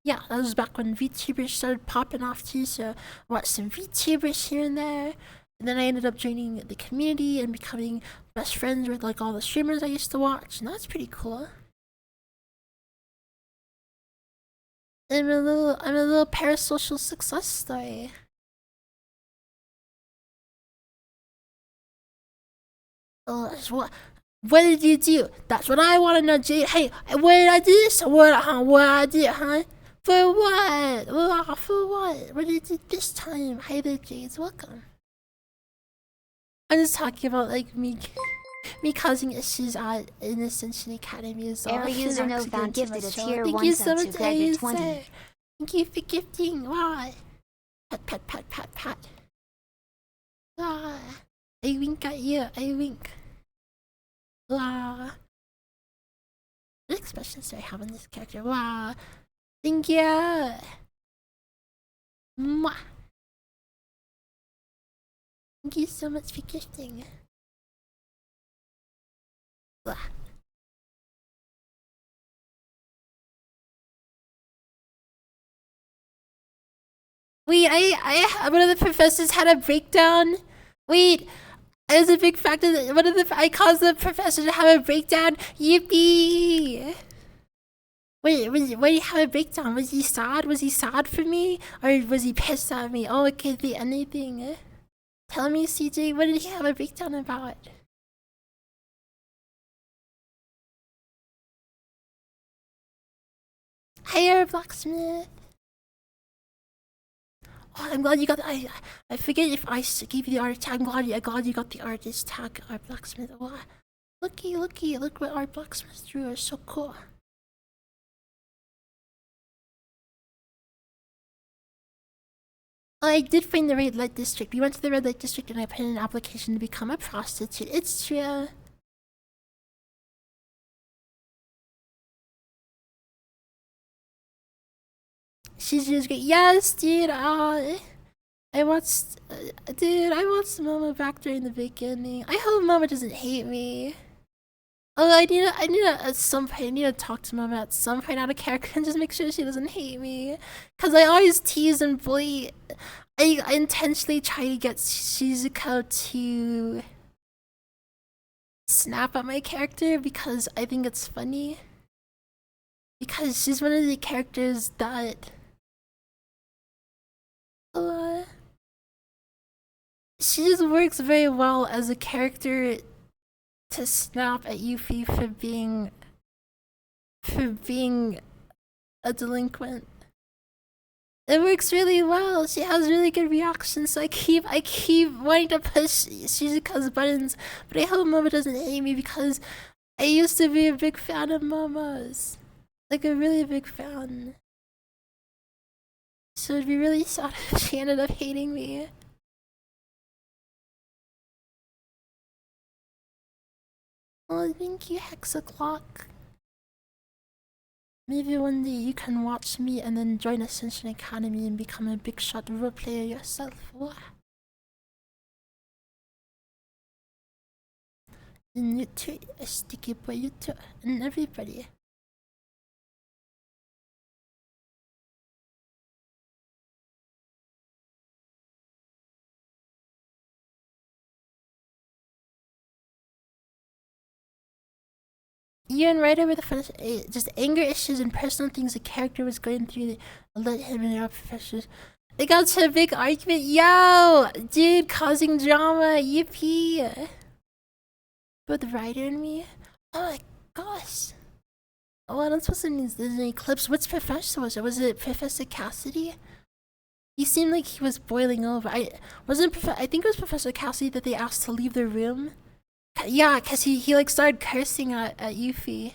yeah, that was back when VTubers started popping off too, so I watched some VTubers here and there. And then I ended up joining the community and becoming best friends with like all the streamers I used to watch, and that's pretty cool. I'm a little parasocial success story. What did you do? That's what I want to know, Jade. Hey, what did I do this? What I did, huh? For what? For what? What did you do this time? Hi there, Jades. Welcome. I'm just talking about like me causing issues in Ascension Academy as well. Every user knows found gifted a tier 1 Thank you so sub much, to Gregor 20. sir. Thank you for gifting. Wow. Pat. Ah. I wink at you. I wink. Wow. What expressions do I have on this character? Wow. Thank you. Mwah. Thank you so much for gifting. Blah. Wait, one of the professors had a breakdown. Wait, I was a big factor that I caused the professor to have a breakdown. Yippee! Wait, why did he have a breakdown? Was he sad? Was he sad for me? Or was he pissed at me? Oh, it could be anything. Tell me, CJ, what did he have a breakdown about? Hey, our blacksmith. Oh, I'm glad you got. I forget if I gave you the art tag. I'm glad you got the artist tag. Our blacksmith. Wow. Look what our blacksmith drew. It's so cool. Oh, I did find the red light district. We went to the red light district and I put in an application to become a prostitute. It's true. She's just great. Yes, dude. I watched, I watched Mama back during the beginning. I hope Mama doesn't hate me. Oh, I need to at some point. I need to talk to Mama at some point out of character and just make sure she doesn't hate me. Cause I always tease and bully. I intentionally try to get Shizuko to snap at my character because I think it's funny. Because she's one of the characters that she just works very well as a character to snap at Yuffie for being a delinquent. It works really well. She has really good reactions, so I keep wanting to push Shizuka's buttons, but I hope Mama doesn't hate me because I used to be a big fan of Mama's. Like a really big fan. So it'd be really sad if she ended up hating me. Oh, thank you, Hexaclock. Maybe one day you can watch me and then join Ascension Academy and become a big shot role player yourself. Wow. And you too, a sticky boy, you too, and everybody. You and Ryder were the first, just anger issues and personal things the character was going through let him and our professors. They got to a big argument. Yo! Dude, causing drama. Yippee! Both Ryder and me? Oh my gosh. Oh, I don't suppose there's any clips. Which professor was it? Was it Professor Cassidy? He seemed like he was boiling over. I think it was Professor Cassidy that they asked to leave the room. Yeah, cause he like started cursing at Yuffie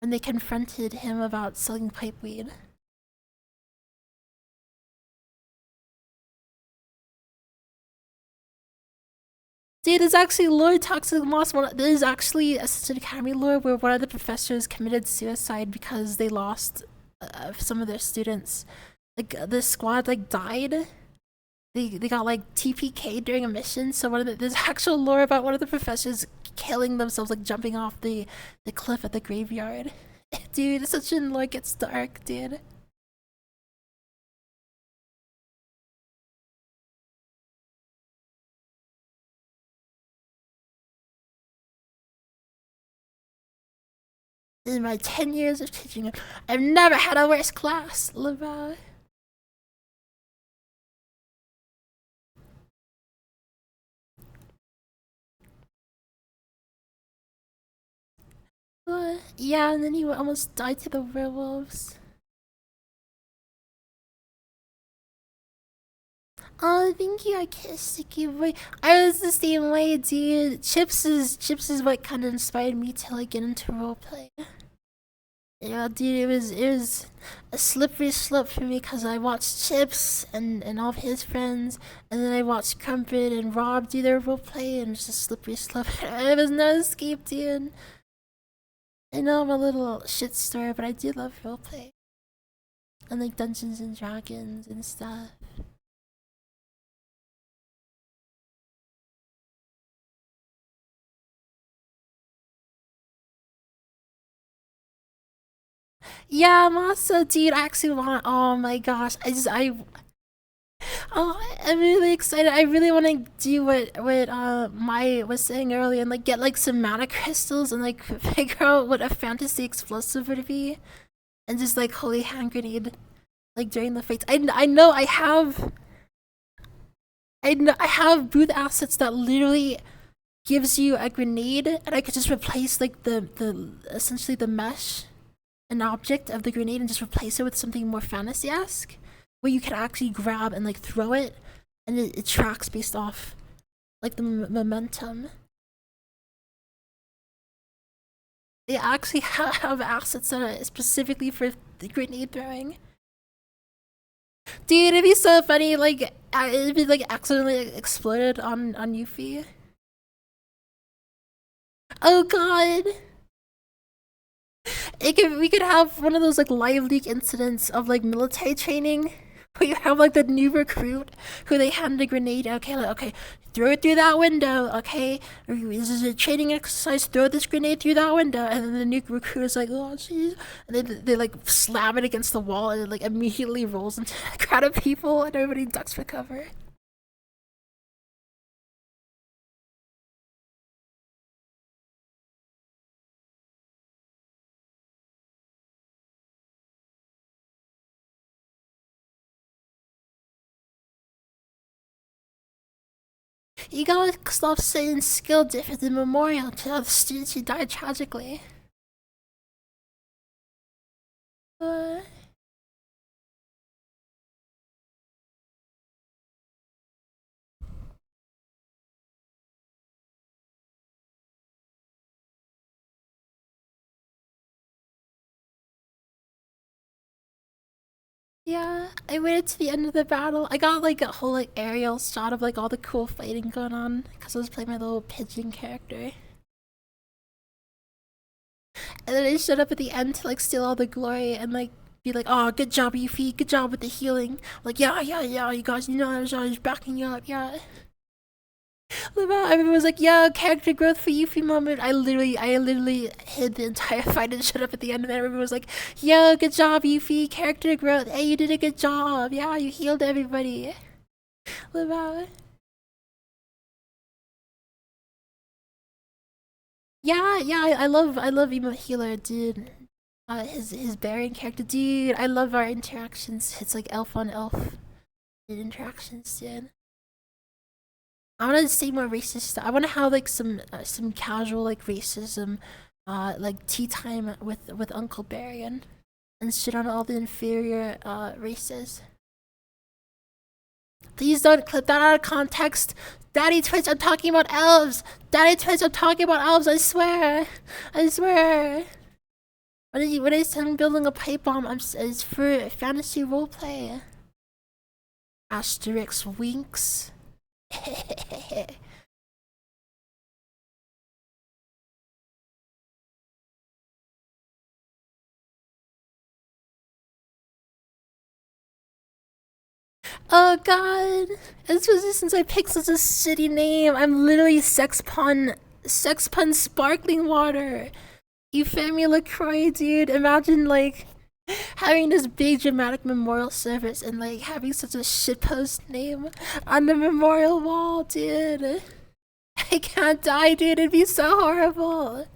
when they confronted him about selling pipe weed. Dude, there's actually lore Toxic Moss. There's actually Assistant Academy lore where one of the professors committed suicide because they lost some of their students. Like the squad like died. They got like TPK during a mission, so there's actual lore about one of the professors killing themselves, like jumping off the cliff at the graveyard. Dude, such a lore gets dark, dude. In my 10 years of teaching, I've never had a worse class, Laval. Yeah, and then he almost died to the werewolves. Oh, thank you, Artistic Boy. I was the same way, dude. Chips is what kind of inspired me to like get into roleplay. Yeah, dude, it was a slippery slope for me because I watched Chips and all of his friends, and then I watched Crumpet and Rob do their roleplay, and it's just a slippery slope. It was no escape, dude. I know I'm a little shit star, but I do love roleplay. And like Dungeons and Dragons and stuff. Yeah, I'm also, dude, I actually want, oh my gosh, I'm really excited. I really want to do what Mai was saying earlier and like get like some mana crystals and like figure out what a fantasy explosive would be, and just like holy hand grenade like during the fights. I know I have booth assets that literally gives you a grenade, and I could just replace like the essentially the mesh, an object of the grenade, and just replace it with something more fantasy-esque, where you can actually grab and like throw it, and it tracks based off like the momentum. They actually have assets that are specifically for the grenade throwing. Dude, it'd be so funny, like it'd be like accidentally exploded on Yuffie. Oh god. We could have one of those like live leak incidents of like military training, where you have like the new recruit who they hand a grenade. Okay, like, okay, throw it through that window. Okay, this is a training exercise. Throw this grenade through that window, and then the new recruit is like, oh jeez, and they like slam it against the wall, and it like immediately rolls into a crowd of people, and everybody ducks for cover. You gotta stop saying skill diff at the memorial to all the students who died tragically. Yeah, I waited to the end of the battle. I got like a whole like aerial shot of like all the cool fighting going on because I was playing my little pigeon character. And then I showed up at the end to like steal all the glory and like be like, oh, good job, Yuffie, good job with the healing. Like, yeah, you guys, you know, I was backing you up, yeah. Everyone was like, yeah, character growth for Yuffie moment. I literally hid the entire fight and shut up at the end, and then everyone was like, yo, good job, Yuffie, character growth. Hey, you did a good job. Yeah, you healed everybody. Live out. Yeah, I love Emo Healer, dude. His Baron character, dude. I love our interactions. It's like elf on elf interactions, dude. I want to see more racist stuff. I want to have like some casual like racism, like tea time with Uncle Baron, and shit on all the inferior races. Please don't clip that out of context. Daddy Twitch, I'm talking about elves. Daddy Twitch, I'm talking about elves. I swear. When I say I'm building a pipe bomb, it's for fantasy roleplay. Asterix winks. Oh god, especially since I picked such a shitty name. I'm literally sex pun sparkling water. Euphemia LaCroix, dude. Imagine like having this big dramatic memorial service and like having such a shitpost name on the memorial wall, dude. I can't die, dude. It'd be so horrible.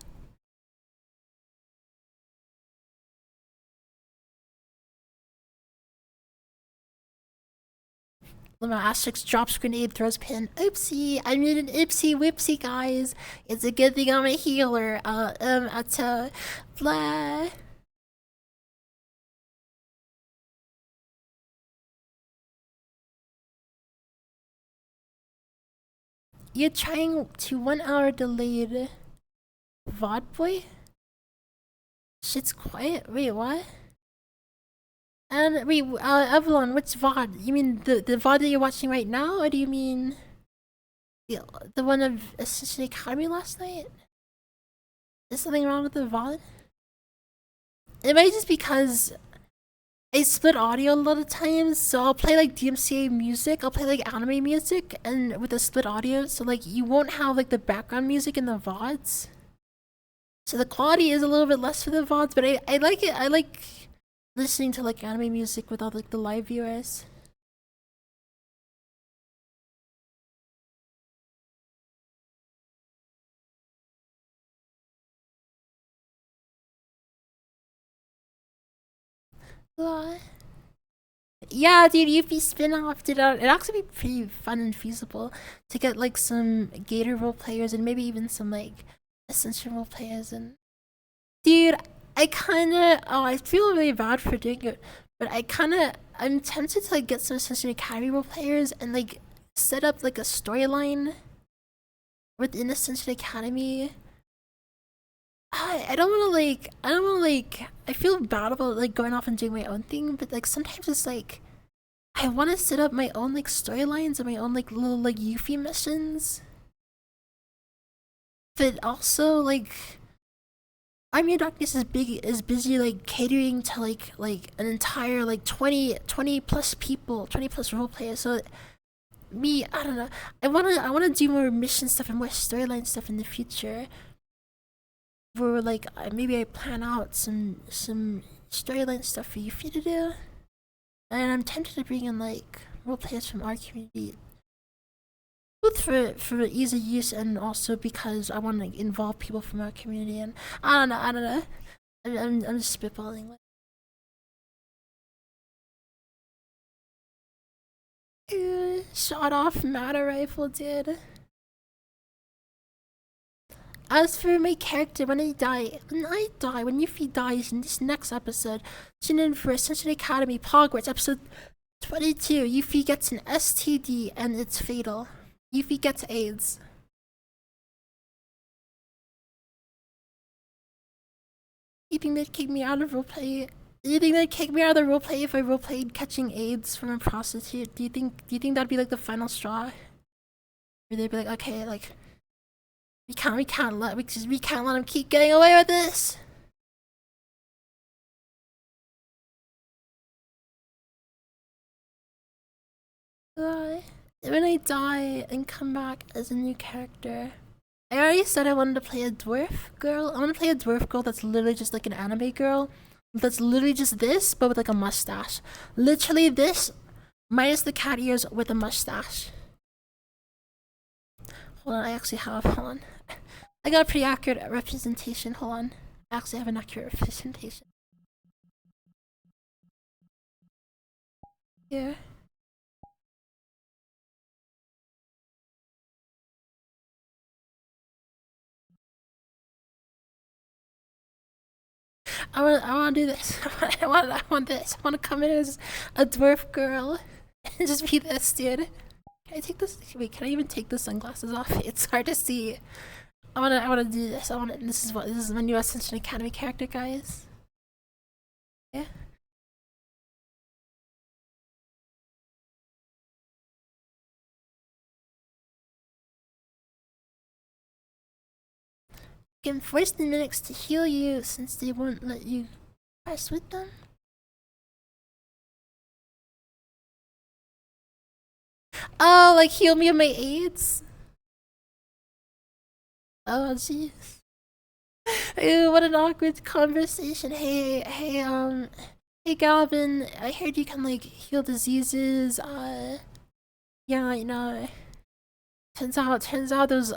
Limo Asterix drops grenade, throws pin. Oopsie, I made an oopsie whoopsie, guys. It's a good thing I'm a healer. Blah. You're trying to 1 hour delayed VOD boy? Shit's quiet. Wait, what? And wait, Evelyn, what's VOD? You mean the VOD that you're watching right now, or do you mean the one of Assassin's Academy last night? Is something wrong with the VOD? It might just because I split audio a lot of times, so I'll play like DMCA music, I'll play like anime music, and with the split audio, so like you won't have like the background music in the VODs. So the quality is a little bit less for the VODs, but I like it. I like listening to like anime music with all like the live viewers. What? Yeah, dude, Yuffie spin-off did it'd actually be pretty fun and feasible to get like some Gator role players and maybe even some like Ascension role players. And dude, I feel really bad for doing it, but I'm tempted to like get some Ascension Academy role players and like set up like a storyline within Ascension Academy. I don't want to I feel bad about like going off and doing my own thing, but like sometimes it's like I want to set up my own like storylines and my own like little like Yuffie missions. But also like Army of Darkness is busy like catering to like an entire like 20 plus people, 20 plus role players. So me, I don't know. I wanna do more mission stuff and more storyline stuff in the future. Where like maybe I plan out some storyline stuff for Yuffie to do, and I'm tempted to bring in like role players from our community, both for ease of use and also because I want to involve people from our community. And I don't know. I'm just spitballing. Shot off Mata rifle, dude. As for my character, when Yuffie dies in this next episode, tune in for Ascension Academy Hogwarts episode 22. Yuffie gets an STD and it's fatal. Yuffie gets AIDS. You think they'd kick me out of roleplay? You think they'd kick me out of the roleplay if I roleplayed catching AIDS from a prostitute? Do you think that'd be like the final straw? Or they'd be like, okay, like we can't let him keep getting away with this. When I die and come back as a new character, I already said I wanted to play a dwarf girl. I want to play a dwarf girl that's literally just like an anime girl. That's literally just this, but with like a mustache. Literally this, minus the cat ears with a mustache. Hold on, hold on. I got a pretty accurate representation. Hold on. I actually have an accurate representation. Here. I want to do this. I want this. I want to come in as a dwarf girl and just be this, dude. Can I take this? Wait, can I even take the sunglasses off? It's hard to see. I wanna do this. This is my new Ascension Academy character, guys. Yeah. You can force the mimics to heal you since they won't let you press with them. Oh, like heal me of my AIDS? Oh, jeez. Ew, what an awkward conversation. Hey, Galvin, I heard you can, like, heal diseases, yeah, you know, turns out those,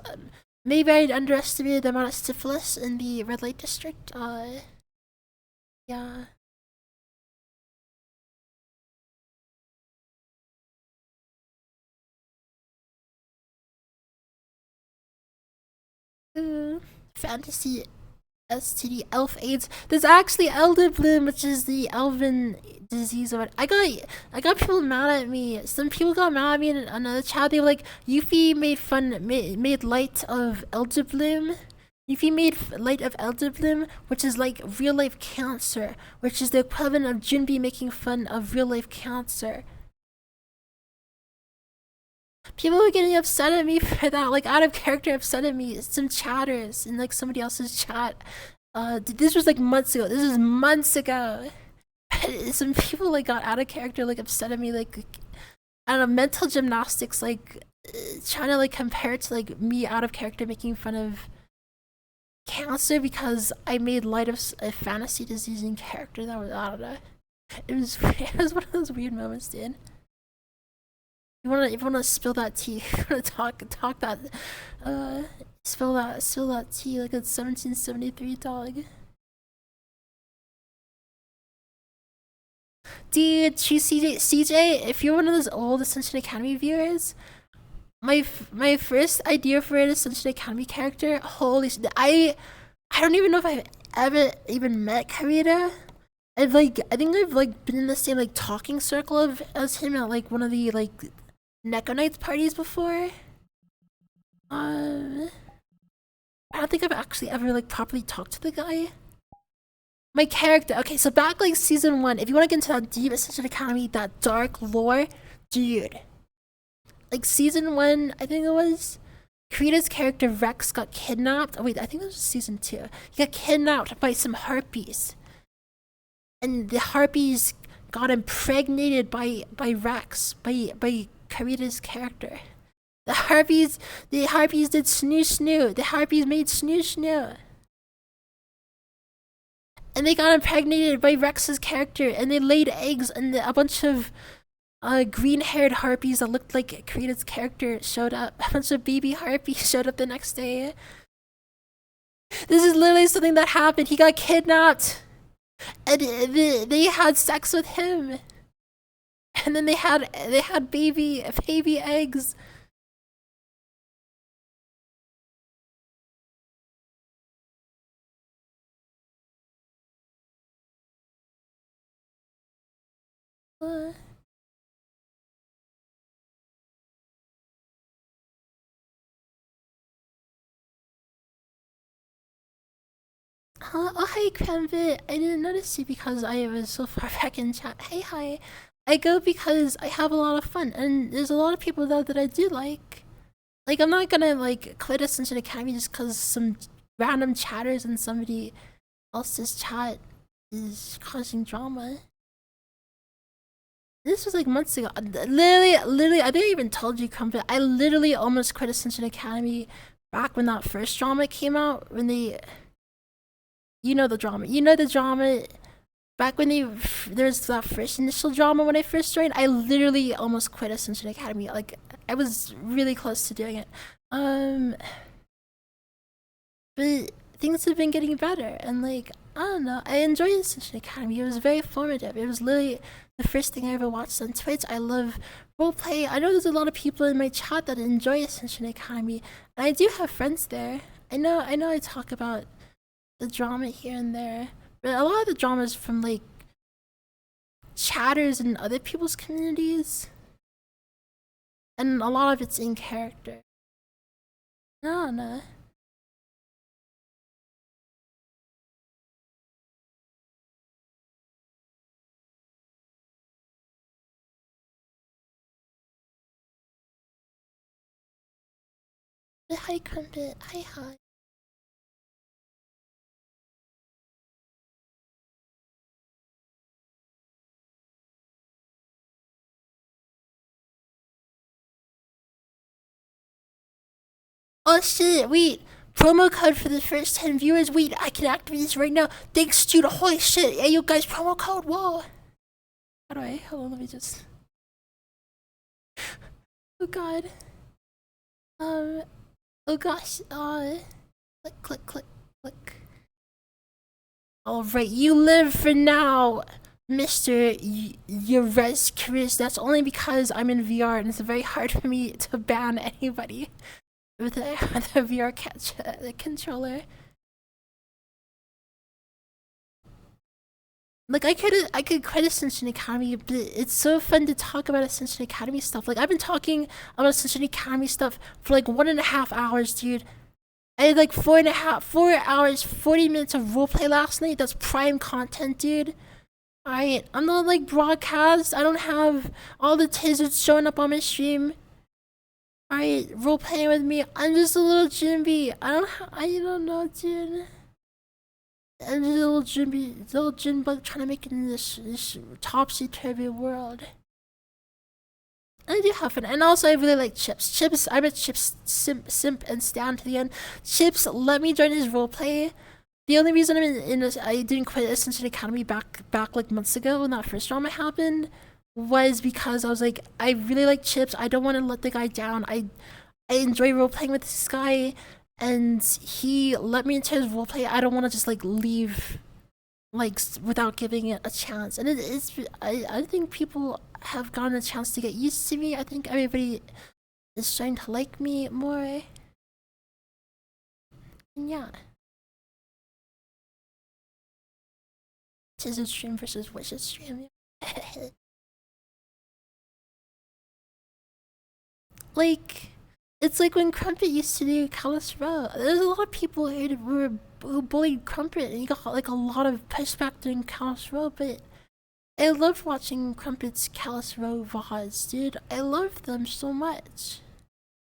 maybe I underestimated the amount of syphilis in the red light district, yeah. Fantasy STD elf AIDS. There's actually Elder Bloom, which is the elven disease of it. I got people mad at me. Some people got mad at me in another chat. They were like, Yuffie made light of Elder Bloom. Yuffie made light of Elder Bloom, which is like real life cancer, which is the equivalent of Junbi making fun of real life cancer. People were getting upset at me for that, like out of character upset at me. Some chatters in like somebody else's chat. This was like months ago. This was months ago. Some people like got out of character, like upset at me, like I don't know, mental gymnastics, like trying to like compare it to like me out of character making fun of cancer because I made light of a fantasy disease in character. That was, I don't know. It was one of those weird moments, dude. You wanna spill that tea? You wanna talk that? Spill that tea like it's 1773, dog. Dude, CJ, if you're one of those old Ascension Academy viewers, my first idea for an Ascension Academy character, holy shit, I don't even know if I've ever even met Karita. I think I've like been in the same like talking circle as him at like one of the like Neko Knights parties before. I don't think I've actually ever like properly talked to the guy. My character, okay, so back like season 1, if you want to get into that deep Ascension Academy, that dark lore, dude. Like season 1, I think it was, Karita's character Rex got kidnapped. Oh wait, I think it was season 2. He got kidnapped by some harpies. And the harpies got impregnated by Rex, by Karita's character. The harpies did snoo snoo. The harpies made snoo snoo. And they got impregnated by Rex's character, and they laid eggs, and a bunch of green-haired harpies that looked like Karita's character showed up. A bunch of baby harpies showed up the next day. This is literally something that happened. He got kidnapped, and they had sex with him, and then they had baby eggs. Oh, hi, Cranbit. I didn't notice you because I was so far back in chat. Hey, hi. I go because I have a lot of fun, and there's a lot of people though that I do like. Like, I'm not gonna like quit Ascension Academy just because some random chatters in somebody else's chat is causing drama. This was like months ago. Literally, I think I even told you, Crumpet. I literally almost quit Ascension Academy back when that first drama came out. When they, you know the drama. Back when there's that first initial drama when I first joined. I literally almost quit Ascension Academy. Like, I was really close to doing it. But things have been getting better, and like, I don't know. I enjoyed Ascension Academy. It was very formative. It was literally the first thing I ever watched on Twitch. I love roleplay. I know there's a lot of people in my chat that enjoy Ascension Academy, and I do have friends there. I know I talk about the drama here and there, but a lot of the drama is from like chatters in other people's communities, and a lot of it's in character. No. Hi, Crumpet. Hi. Oh shit, wait. Promo code for the first 10 viewers. Wait, I can activate this right now. Thanks, Judah. Holy shit. Hey, you guys, promo code. Whoa. How do I? Hold on, let me just. Oh god. Oh gosh. Click. Alright, you live for now, Mr. Yerez Chris. That's only because I'm in VR and it's very hard for me to ban anybody. with the VR the controller. Like I could quit Ascension Academy, but it's so fun to talk about Ascension Academy stuff. Like I've been talking about Ascension Academy stuff for like 1.5 hours, dude. I had like 4 hours, 40 minutes of roleplay last night. That's prime content, dude. Alright, I'm not like broadcast. I don't have all the tizzards showing up on my stream. Alright, roleplaying with me. I'm just a little Jinby. I don't know, dude. I'm just a little Jinbug trying to make it in this topsy-turvy world. I do have fun, and also I really like Chips. Chips, I'm a Chips simp and stand to the end. Chips let me join his roleplay. The only reason I'm in this, I didn't quit Ascension Academy back like months ago when that first drama happened, was because I was like, I really like Chips. I don't want to let the guy down. I enjoy roleplaying with this guy, and he let me into his roleplay. I don't want to just like leave like without giving it a chance. And I think people have gotten a chance to get used to me. I think everybody is starting to like me more. And yeah. Tizard stream versus Wishes stream. Like, it's like when Crumpet used to do Callous Row. There's a lot of people who bullied Crumpet, and he got like a lot of pushback during Callous Row, but I loved watching Crumpet's Callous Row VODs, dude. I loved them so much.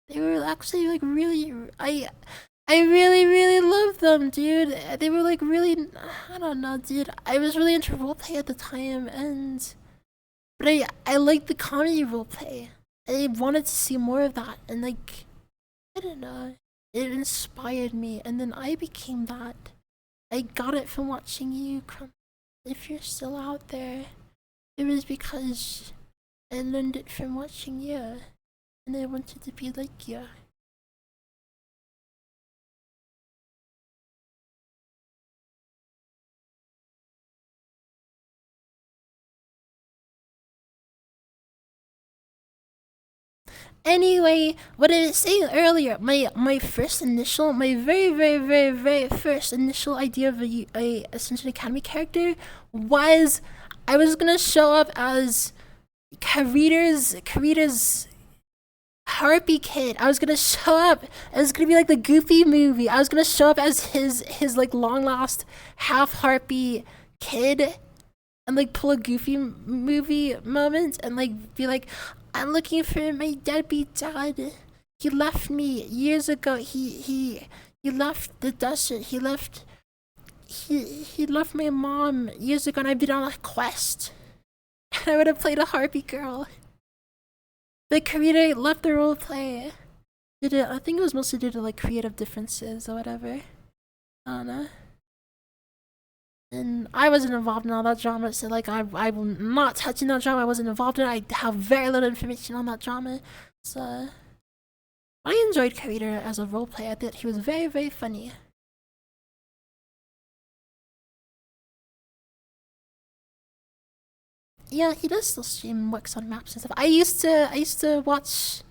They were actually like really, I really loved them, dude. They were like really, I don't know, dude. I was really into roleplay at the time, but I liked the comedy roleplay. I wanted to see more of that, and like, I don't know, it inspired me, and then I became that. I got it from watching you, Crumpet. If you're still out there, it was because I learned it from watching you, and I wanted to be like you. Anyway, what I was saying earlier, my first initial, my very first initial idea of a Ascension Academy character was I was gonna show up as Karita's Harpy Kid. I was gonna show up. It was gonna be like the Goofy movie. I was gonna show up as his like long lost half Harpy kid, and like pull a Goofy movie moment and like be like, I'm looking for my deadbeat dad. He left me years ago. He left the desert. He left my mom years ago, and I've been on a quest. And I would have played a Harpy girl. But Karita left the roleplay. I think it was mostly due to like creative differences or whatever. I don't know. And I wasn't involved in all that drama, so like I'm not touching that drama. I wasn't involved in it. I have very little information on that drama. So I enjoyed Karita as a roleplay. I thought he was very funny. Yeah, he does still stream, works on maps and stuff. I used to watch.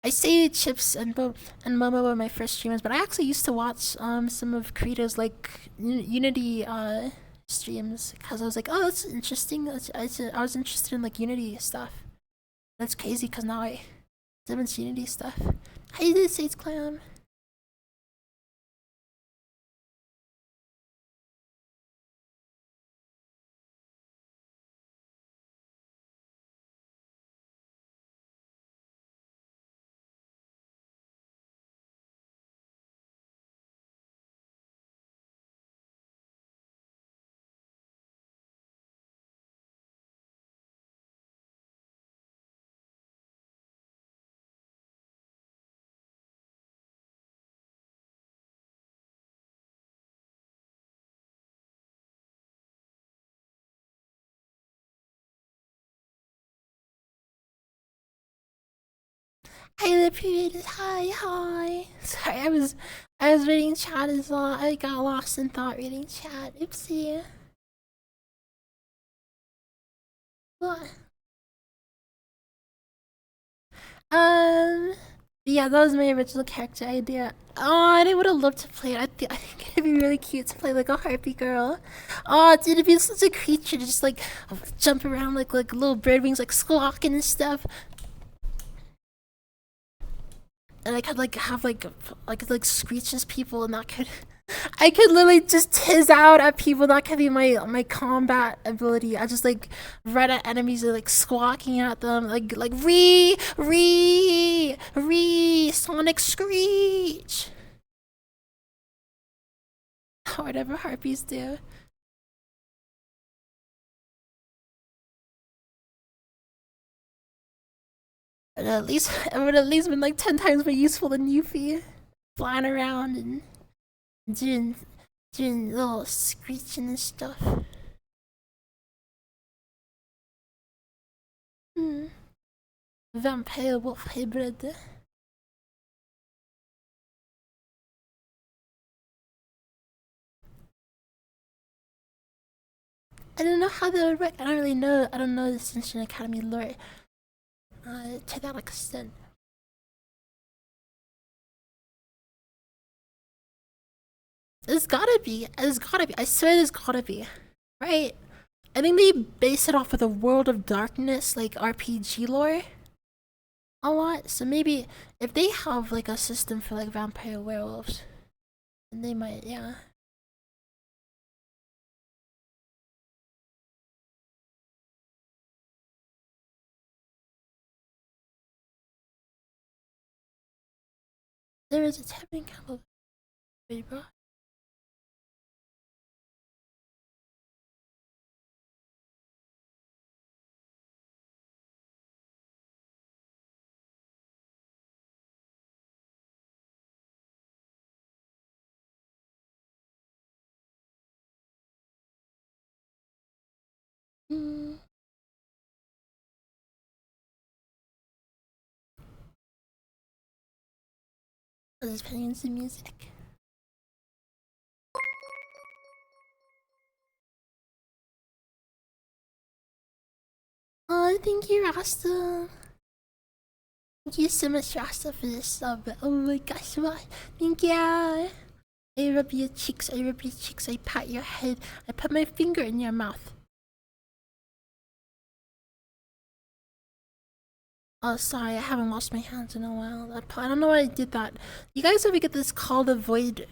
I say Chips and Momo were my first streamers, but I actually used to watch some of Karita's like Unity streams, because I was like, oh, that's interesting. I was interested in like Unity stuff. That's crazy because now I dive into Unity stuff. How you doing, Sage Clam? Hi, the previous hi. Sorry, I was reading chat as well. I got lost in thought reading chat. Oopsie. What? Yeah, that was my original character idea. Oh, and I would have loved to play it. I think it'd be really cute to play like a harpy girl. Oh, dude, it'd be such a creature to just like jump around like little bird wings, like squawking and stuff. And I could like have like screech as people, and that could I could literally just tiz out at people. That could be my combat ability. I just like run at enemies and like squawking at them, like re sonic screech, or whatever harpies do. But at least it would at least been like 10 times more useful than Yuffie, flying around and doing little screeching and stuff. Vampire wolf hybrid. I don't know how that would work. I don't really know. I don't know the Ascension Academy lore to that extent. There's gotta be. There's gotta be. I swear there's gotta be. Right? I think they base it off of the World of Darkness, like RPG lore, a lot. So maybe if they have like a system for like vampire werewolves, then they might, yeah. There is a tapping couple. Wait, bro. I was playing some music. Oh, thank you, Rasta. Thank you so much, Rasta, for this sub. Oh my gosh, what? Thank you. I rub your cheeks, I pat your head, I put my finger in your mouth. Oh, sorry, I haven't washed my hands in a while. I don't know why I did that. You guys ever get this Call the Void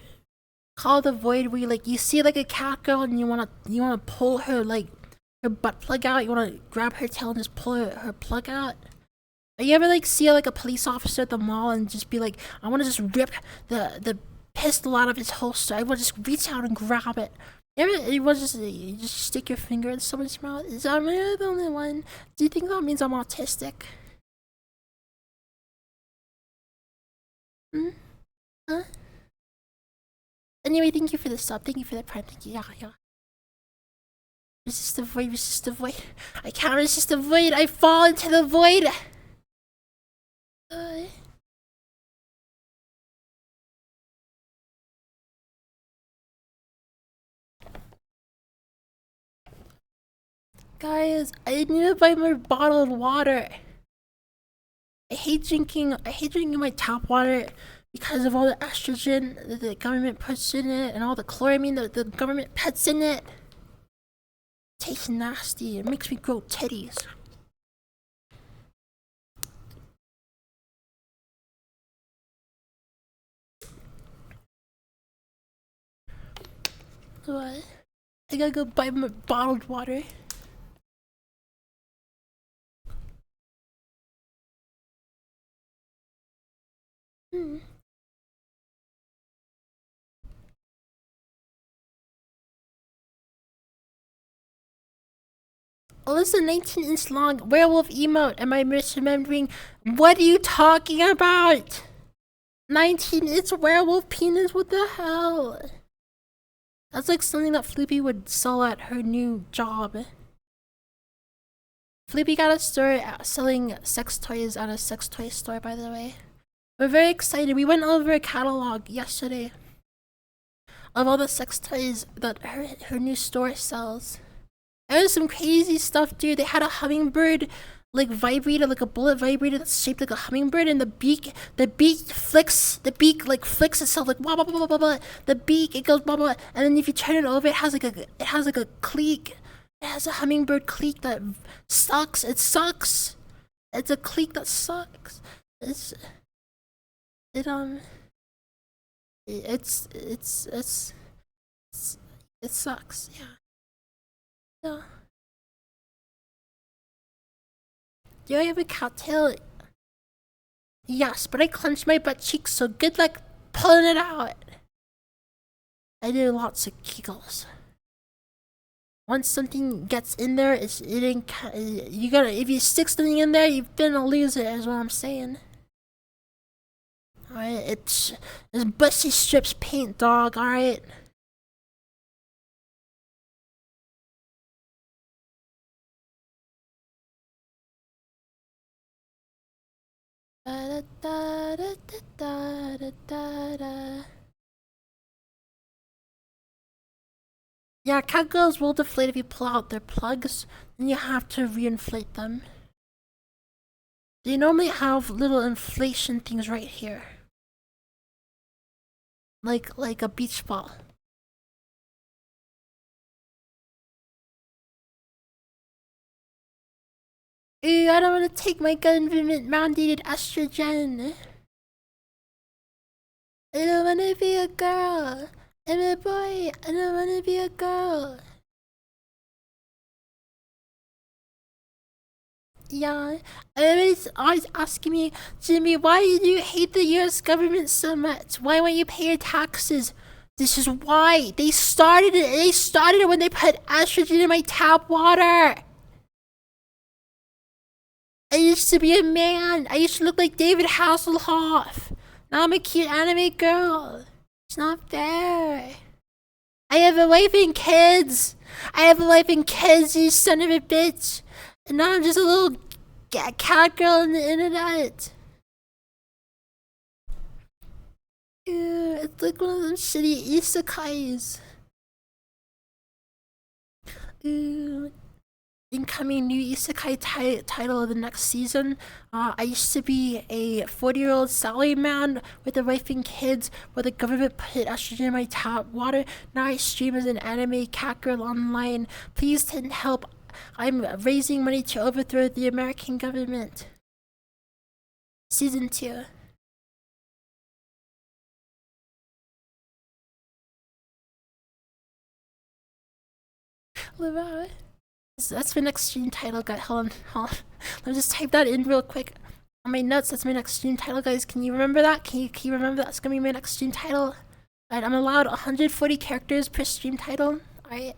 where you see like a cat girl and you wanna pull her like her butt plug out, you wanna grab her tail and just pull her plug out? Or you ever like see like a police officer at the mall and just be like, I wanna just rip the pistol out of his holster, I wanna just reach out and grab it. You just stick your finger in someone's mouth? Is that me the only one? Do you think that means I'm autistic? Huh? Anyway, thank you for the sub. Thank you for the prime. Thank you. Yeah. Resist the void. Resist the void. I can't resist the void. I fall into the void. Guys, I need to buy more bottled water. I hate drinking my tap water because of all the estrogen that the government puts in it and all the chloramine that the government puts in it. It tastes nasty. It makes me grow titties. What? I gotta go buy my bottled water. Oh, this is a 19-inch long werewolf emote. Am I misremembering? What are you talking about? 19-inch werewolf penis? What the hell? That's like something that Floopy would sell at her new job. Floopy got a store selling sex toys at a sex toy store, by the way. We're very excited. We went over a catalog yesterday of all the sex toys that her new store sells. There was some crazy stuff, dude. They had a hummingbird like vibrator, like a bullet vibrator that's shaped like a hummingbird, and the beak flicks itself like blah blah blah blah blah blah. The beak, it goes blah blah, and then if you turn it over, it has like a clique. It has a hummingbird clique that sucks. It sucks. It's a clique that sucks. It sucks. Yeah. Do I have a cattail? Yes, but I clenched my butt cheeks, so good luck pulling it out. I do lots of giggles. Once something gets in there, if you stick something in there, you've been a loser, is what I'm saying. Alright, it's busty strips paint, dog, alright? Da da da da da da da. Yeah, catgirls will deflate if you pull out their plugs, then you have to reinflate them. They normally have little inflation things right here. Like a beach ball. Ooh, I don't want to take my government mandated estrogen. I don't want to be a girl. I'm a boy. I don't want to be a girl. Yeah, everybody's always asking me, Jimmy, why do you hate the US government so much? Why won't you pay your taxes? This is why. They started it. They started it when they put estrogen in my tap water. I used to be a man. I used to look like David Hasselhoff. Now I'm a cute anime girl. It's not fair. I have a wife and kids. You son of a bitch. And now I'm just a little cat girl on the internet. Ew, it's like one of them shitty isekais. Ew. Incoming new isekai title of the next season. I used to be a 40-year-old salaryman with a wife and kids where the government put estrogen in my tap water. Now I stream as an anime cat girl online. Please send help. I'm raising money to overthrow the American government. Season 2. That's my next stream title, guys. Hold on. Let me just type that in real quick. On my notes, that's my next stream title, guys. Can you remember that? Can you remember that's gonna be my next stream title? Alright, I'm allowed 140 characters per stream title. Alright.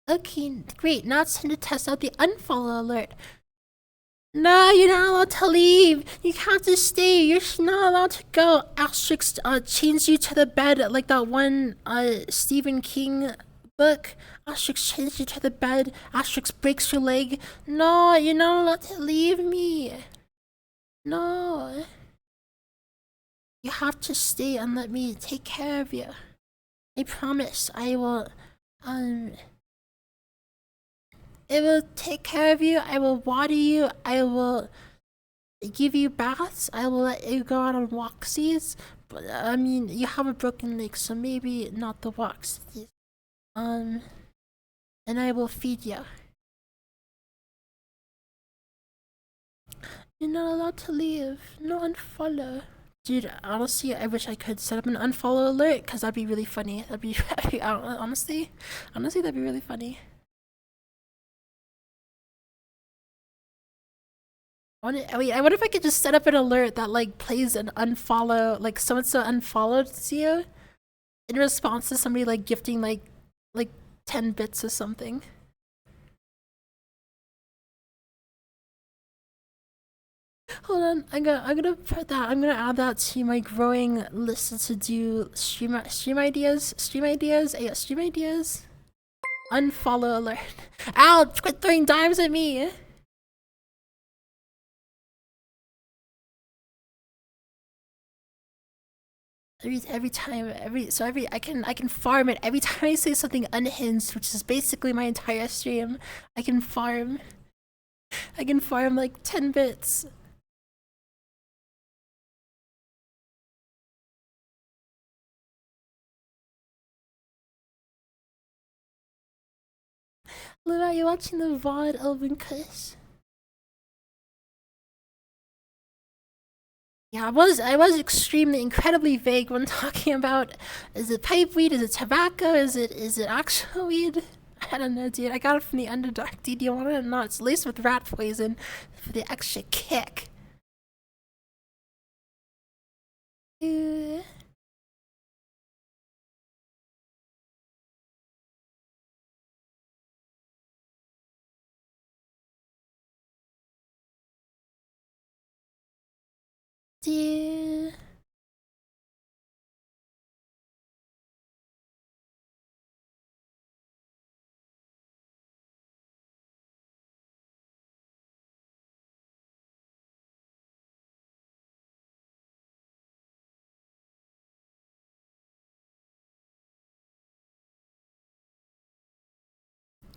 Okay, great. Now it's time to test out the unfollow alert. No, you're not allowed to leave. You have to stay. You're not allowed to go. Asterix chains you to the bed like that one Stephen King book. Asterix chains you to the bed. Asterix breaks your leg. No, you're not allowed to leave me. No. You have to stay and let me take care of you. I promise I will take care of you. I will water you. I will give you baths. I will let you go out on walksies. But I mean, you have a broken leg, so maybe not the walksies. And I will feed you. You're not allowed to leave. No unfollow. Dude, honestly, I wish I could set up an unfollow alert, because that'd be really funny. That'd be honestly, that'd be really funny. I wonder if I could just set up an alert that like plays an unfollow, like so-and-so unfollowed you in response to somebody like gifting like 10 bits or something. Hold on, I'm gonna put that. I'm gonna add that to my growing list to do stream ideas. Stream ideas. Unfollow alert. Ow! Quit throwing dimes at me. Every time I can farm it every time I say something unhinged, which is basically my entire stream. I can farm like 10 bits. Luna, are you watching the VOD, Elvin Kush? Yeah, I was extremely, incredibly vague when talking about, is it pipe weed, is it tobacco, is it actual weed? I don't know, dude. I got it from the Underdark. Dude, you want it or not? It's laced with rat poison for the extra kick. Dude.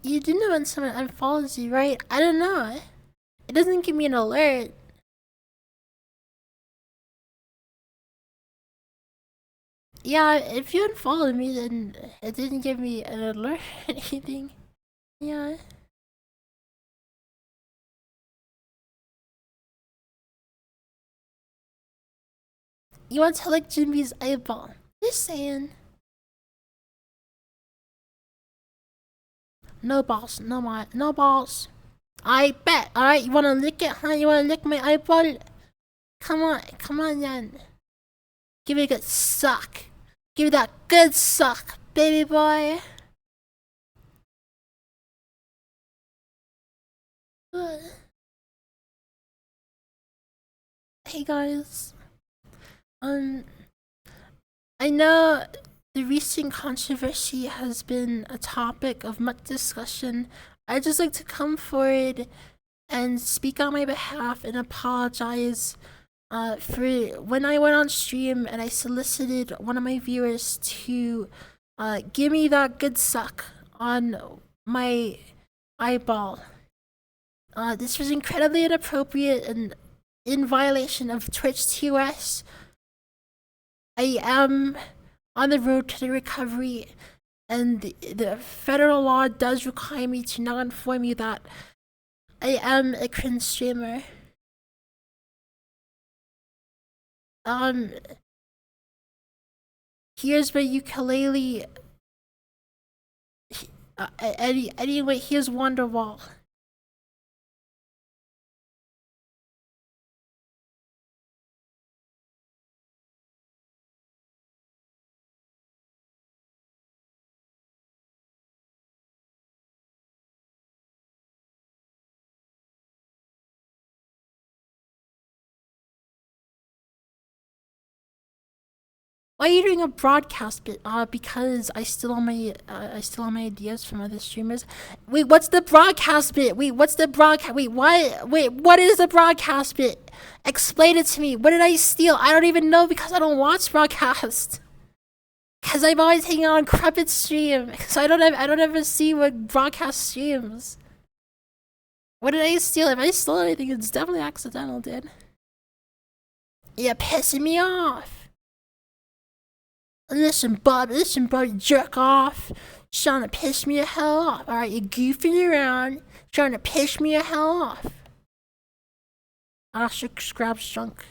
You do know when someone unfollows you, right? I don't know. It doesn't give me an alert. Yeah, if you unfollowed me, then it didn't give me an alert or anything. Yeah. You want to lick Jimmy's eyeball? Just saying. No balls, no balls. I bet. Alright, you wanna lick it, huh? You wanna lick my eyeball? Come on, then. Give it a good suck. Give it that good suck, baby boy. Hey guys. I know the recent controversy has been a topic of much discussion. I'd just like to come forward and speak on my behalf and apologize for when I went on stream and I solicited one of my viewers to give me that good suck on my eyeball. This was incredibly inappropriate and in violation of Twitch TOS. I am on the road to the recovery, and the federal law does require me to now inform you that I am a cringe streamer. Here's my ukulele. Anyway, here's Wonderwall. Why are you doing a broadcast bit? Because I still on my ideas from other streamers. Wait, what's the broadcast bit? Wait, what's the broadcast? Wait, what is the broadcast bit? Explain it to me. What did I steal? I don't even know because I don't watch broadcast. Cause I'm always hanging on Cruppet stream. So I don't ever see what broadcast streams. What did I steal? If I stole anything, it's definitely accidental, dude. You're pissing me off. Listen, bud, you jerk off. Trying to piss me the hell off. Alright, you're goofing around, trying to piss me the hell off. I should scrap junk.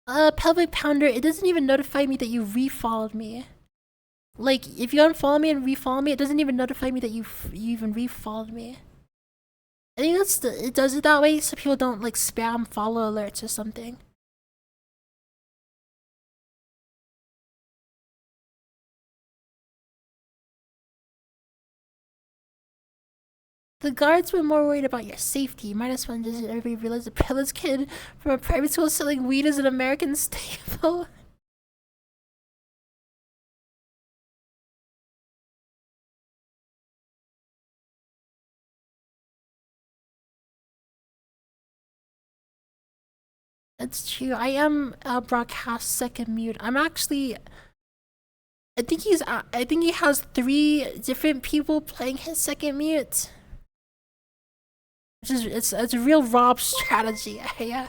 Pelvic Pounder, it doesn't even notify me that you refollowed me. Like, if you unfollow me and refollow me, it doesn't even notify me that you even refollowed me. I think it does it that way so people don't like spam follow alerts or something. The guards were more worried about your safety. You might as well just everybody realize a privileged kid from a private school selling weed is an American staple. That's true. I am broadcast second mute. I'm actually. I think he's. I think he has 3 different people playing his second mute. Which is it's a real Rob strategy. Yeah.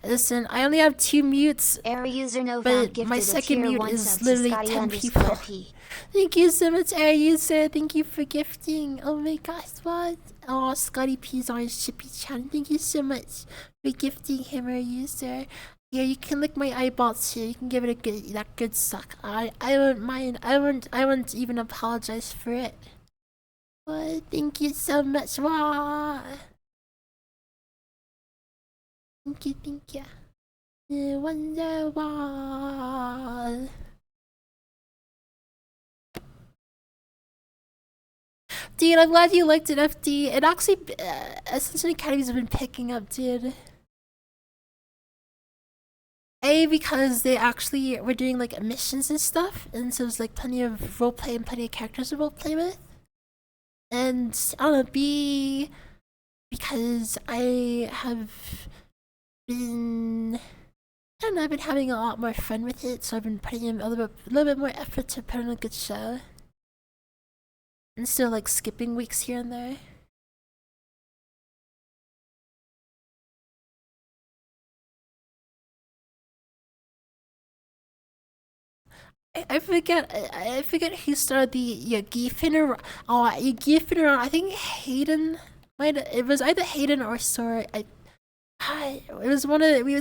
Listen, I only have 2 mutes. Error user no But found gifted my a second tier mute 1 is sub to literally Scotty 10 underscore people. P. Thank you so much, Air User. Thank you for gifting. Oh my gosh, what? Oh, Scotty P's on his chippy channel. Thank you so much for gifting him, Air User. Yeah, you can lick my eyeballs too. You can give it a good suck. I won't mind. I won't even apologize for it. But thank you so much. Wow. Thank you. You wonder why. Dude, I'm glad you liked it, FD. It actually, Ascension Academies have been picking up, dude. Because they actually were doing like missions and stuff, and so there's like plenty of roleplay and plenty of characters to roleplay with. And I don't know, B, because I have been, I don't know, I've been having a lot more fun with it, so I've been putting in a little bit more effort to put on a good show. And still like skipping weeks here and there. I forget who started the Giffen around. I think Hayden it was either Hayden or Sora. It was one of we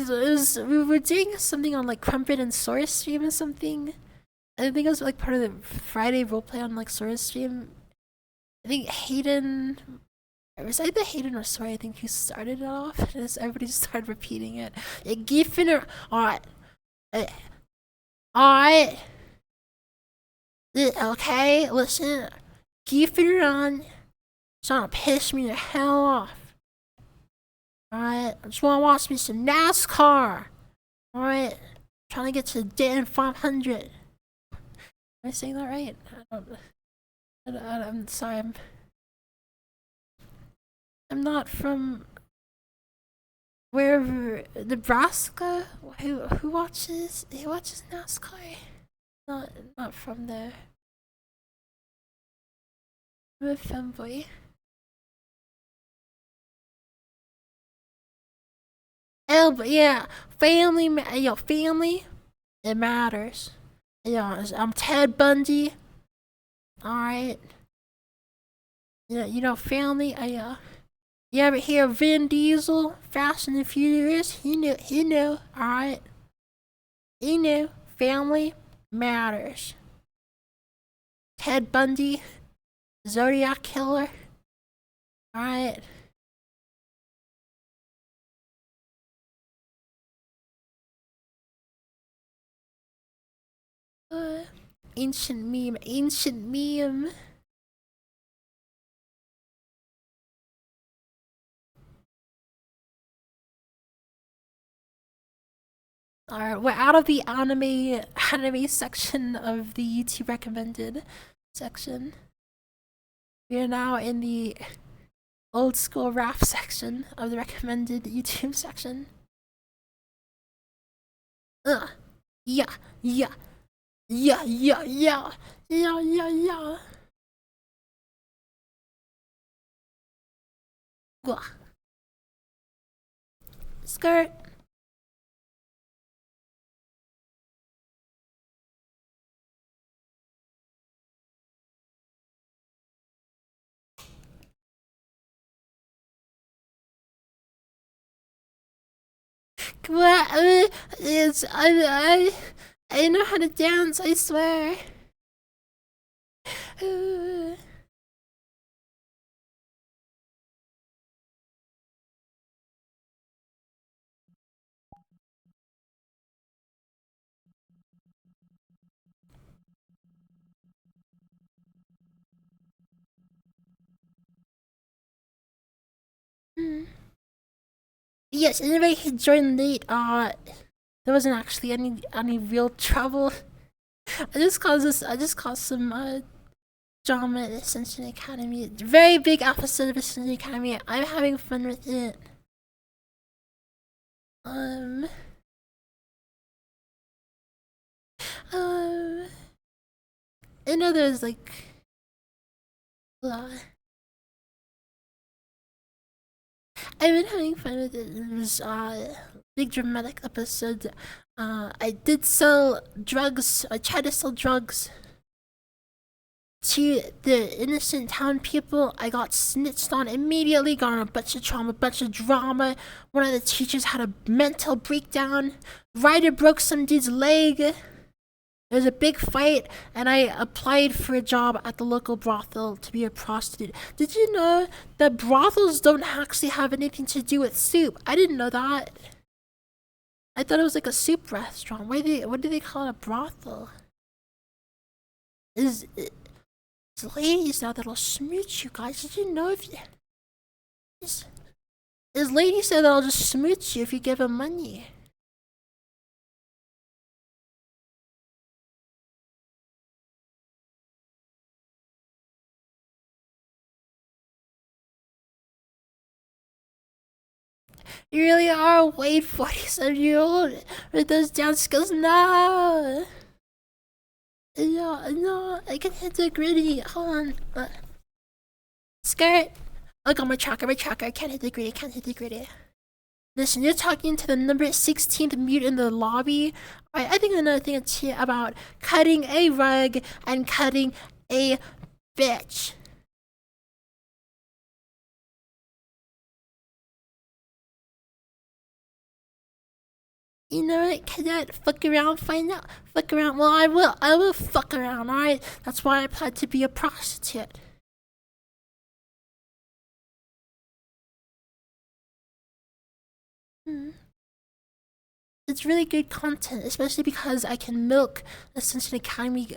were doing something on like Crumpet and Sora's stream or something. I think it was like part of the Friday roleplay on like Sora's stream. I think Hayden. It was either Hayden or Sora, I think, who started it off. And everybody started repeating it. Giffen alright. Alright. Okay, listen. Giffen on. It's trying to piss me the hell off. Alright, I just want to watch me some NASCAR. Alright, trying to get to the Dayton 500. Am I saying that right? I'm sorry. I'm not from wherever, Nebraska. Who watches? He watches NASCAR. Not from there. I'm a fanboy. But yeah, family, it matters. I'm Ted Bundy. Alright. Family, you ever hear of Vin Diesel, Fast and the Furious? He knew, alright? He knew, family matters. Ted Bundy, Zodiac Killer, alright? Ancient meme. Alright, we're out of the anime section of the YouTube recommended section. We are now in the old school rap section of the recommended YouTube section. Yeah. Skirt. I know how to dance, I swear. Yes, anybody who joined late, there wasn't actually any real trouble. I just caused some drama at Ascension Academy. Very big episode of Ascension Academy. I'm having fun with it. I know there's like a lot. I've been having fun with it. It was big dramatic episode. I did sell drugs. I tried to sell drugs to the innocent town people. I got snitched on immediately, got on a bunch of trauma, bunch of drama. One of the teachers had a mental breakdown. Ryder broke some dude's leg. There was a big fight, and I applied for a job at the local brothel to be a prostitute. Did you know that brothels don't actually have anything to do with soup? I didn't know that. I thought it was like a soup restaurant. What do they call it, a brothel? Is ladies out that'll smooch you guys. Did you know if you... Is ladies out that'll just smooch you if you give them money. You really are a Wade 47-year-old with those dance skills now. No, I can hit the gritty. Hold on. Skirt. I got my tracker. I can't hit the gritty. Listen, you're talking to the number 16th mute in the lobby. I think another thing too about cutting a rug and cutting a bitch. You know what, cadet? Fuck around, find out. Fuck around. Well, I will fuck around, alright? That's why I applied to be a prostitute. It's really good content, especially because I can milk Ascension Academy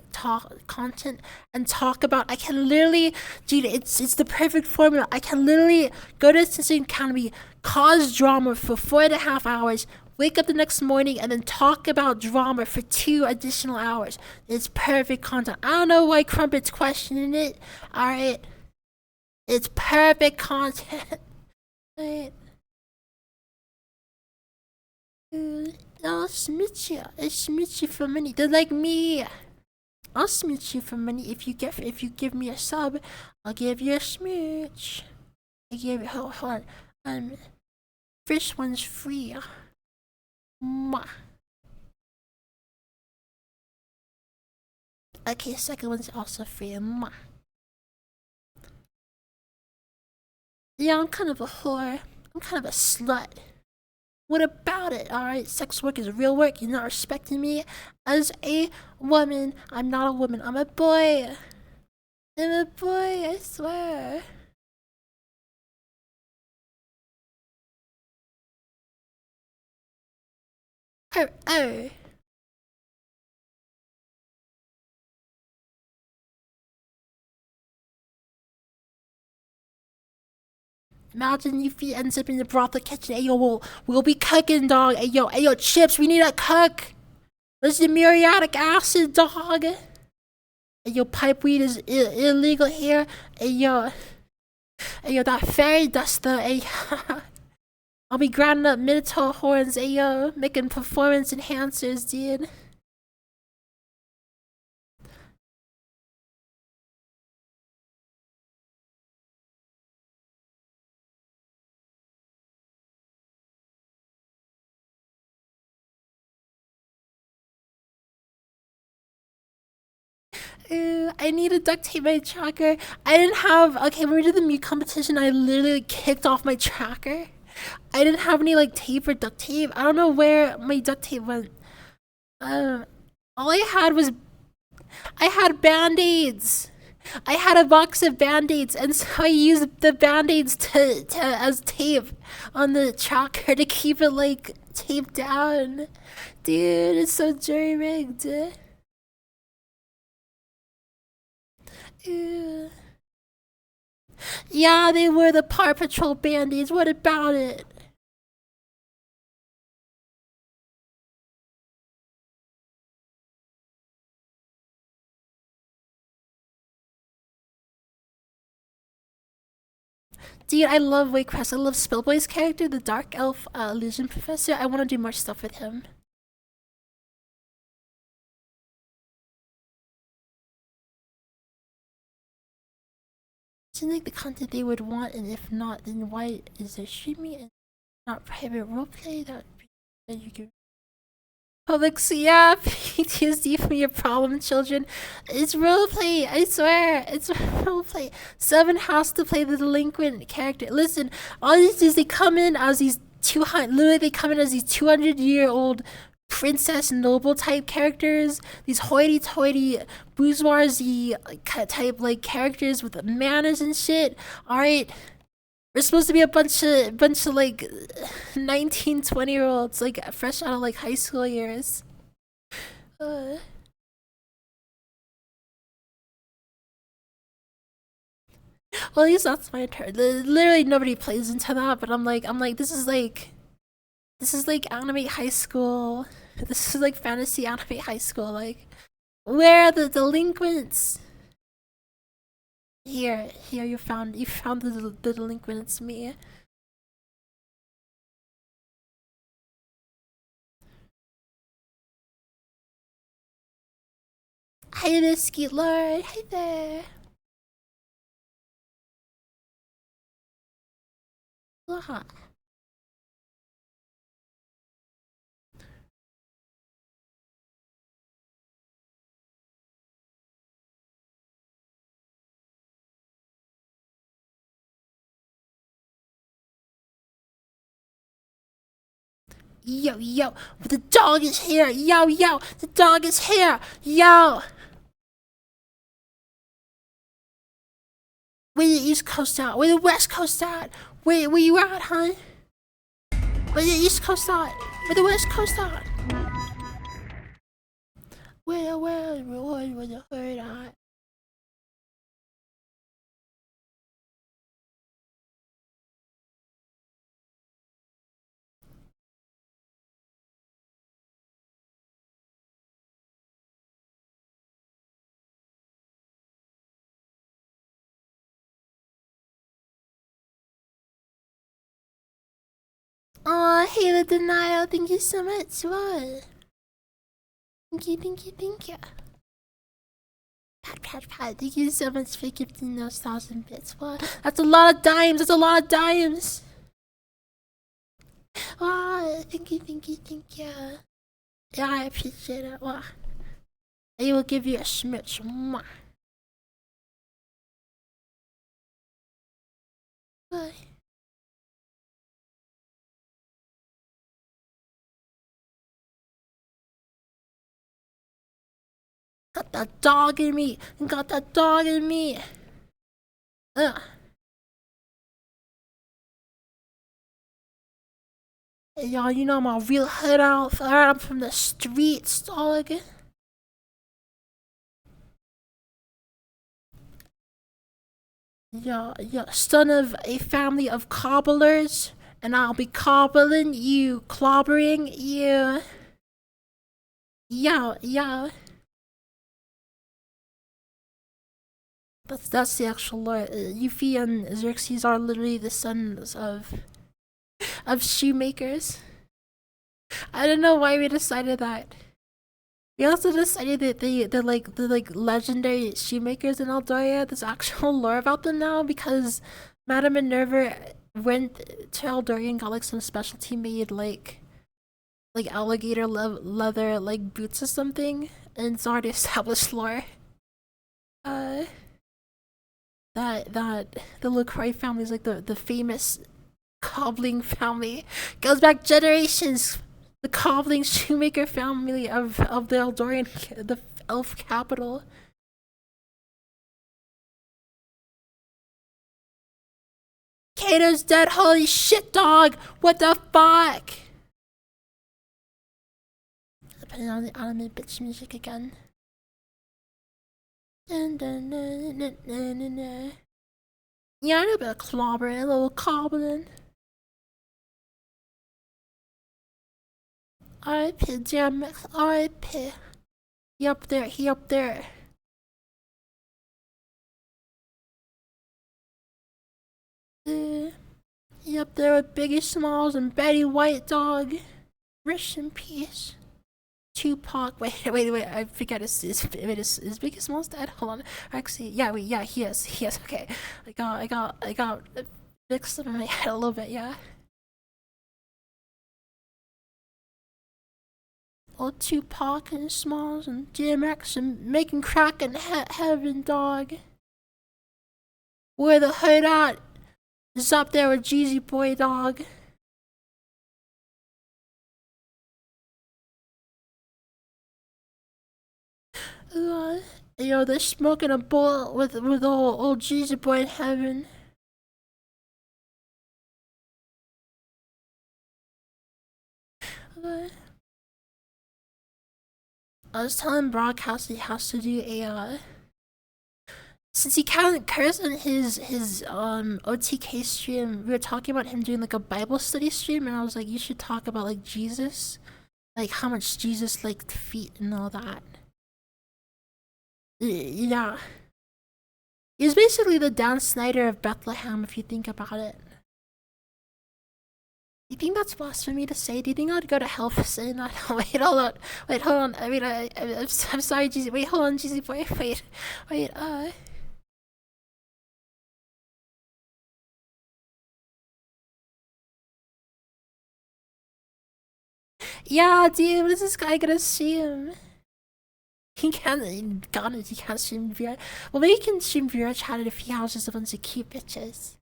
content and talk about. I can literally, dude, it's the perfect formula. I can literally go to Ascension Academy, cause drama for 4.5 hours, wake up the next morning, and then talk about drama for 2 additional hours. It's perfect content. I don't know why Crumpet's questioning it. Alright, it's perfect content. Alright. I'll smooch you. I smooch you for money. They're like me. I'll smooch you for money if you give me a sub. I'll give you a smooch. Hold on. First one's free. Mwah. Okay, second one's also free. Mwah. Yeah, I'm kind of a whore. I'm kind of a slut. What about it? Alright, sex work is real work. You're not respecting me as a woman. I'm not a woman. I'm a boy. I'm a boy, I swear. Oh. Imagine if he ends up in the brothel kitchen. Ayo, we'll be cooking, dog. Ayo, Chips, we need to cook. Where's the muriatic acid, dog? Ayo, pipe weed is illegal here. Ayo, that fairy dust though. Ayo, I'll be grinding up Minotaur horns. Ayo, making performance enhancers, dude. I need to duct tape my tracker. I didn't have, okay, when we did the mute competition, I literally kicked off my tracker. I didn't have any like tape or duct tape. I don't know where my duct tape went. All I had was, I had band-aids. I had a box of band-aids, and so I used the band-aids to as tape on the tracker to keep it like taped down. Dude, it's so jury-rigged. Yeah, they were the Paw Patrol band-aids. What about it? Dude, I love Waycrest. I love Spellboy's character, the Dark Elf Illusion Professor. I want to do more stuff with him. Seems like the content they would want, and if not, then why is there streaming and not private roleplay? That you can. Publix, yeah, PTSD from your problem children. It's roleplay, I swear. It's roleplay. 7 has to play the delinquent character. Listen, all these is they come in as these 200, literally they come in as these 200-year-old princess noble type characters, these hoity-toity bourgeoisie type like characters with manners and shit. Alright, we're supposed to be a bunch of like 19, 20-year-olds like fresh out of like high school years. Well, at least that's my turn. Literally nobody plays into that, but I'm like this is like anime high school. This is like fantasy anime high school. Like, where are the delinquents? Here, you found the delinquent. It's me. Hi there, Skeet Lord. Hi there. Aloha. Yo, the dog is here. Yo, the dog is here. Yo. Where the East Coast at? Where the West Coast at? Where you at, huh? Where the East Coast at? Where the West Coast at? Where the herd at? Aw, hey, the denial. Thank you so much. What? Thank you. Pat. Thank you so much for gifting those 1,000 bits. What? That's a lot of dimes. Ah, thank you. Yeah, I appreciate it. Wow. I will give you a smooch. Mwah. Bye. Got that dog in me. Ugh. Hey, y'all, you know I'm a real hood elf. I'm from the streets, dog. Yeah, son of a family of cobblers, and I'll be cobbling you, clobbering you. Yeah. That's the actual lore. Yuffie and Xerxes are literally the sons of shoemakers. I don't know why we decided that. We also decided that they're like legendary shoemakers in Eldoria. There's actual lore about them now because Madame Minerva went to Eldoria and got like some specialty made like alligator leather like boots or something, and it's already established lore. That the LaCroix family is like the famous cobbling family. Goes back generations. The cobbling shoemaker family of the Eldorian, the elf capital. Kato's dead. Holy shit, dog! What the fuck? Putting on the anime bitch music again. Yeah, I know about clobbering, a little cobbling. R.I.P. DMX, R.I.P. He up there. He up there with Biggie Smalls and Betty White, dog. Rest in peace. Tupac. Wait. I forget. Is Biggie Smalls dead? Hold on. Actually, yeah. He is. Okay. I got mixed up in my head a little bit. Yeah. Old Tupac and Smalls and DMX and making crack in heaven, dog. Where the hood at? Is up there with Jeezy Boy, dog. They're smoking a bowl with old Jeezy Boy in heaven. I was telling Broadcast he has to do a since he can't curse in his OTK stream. We were talking about him doing like a Bible study stream, and I was like, you should talk about like Jesus, like how much Jesus liked feet and all that. Yeah, he's basically the Dan Snyder of Bethlehem if you think about it. You think that's blasphemy to say? Do you think I'd go to hell for saying that? Wait, hold on. I mean, I'm sorry, Jeezy. Wait, hold on, Jeezy Boy. Wait. Yeah, dude, what is this guy gonna stream? He can't stream VR. Well, maybe he can stream VR chat if he houses a bunch of cute bitches.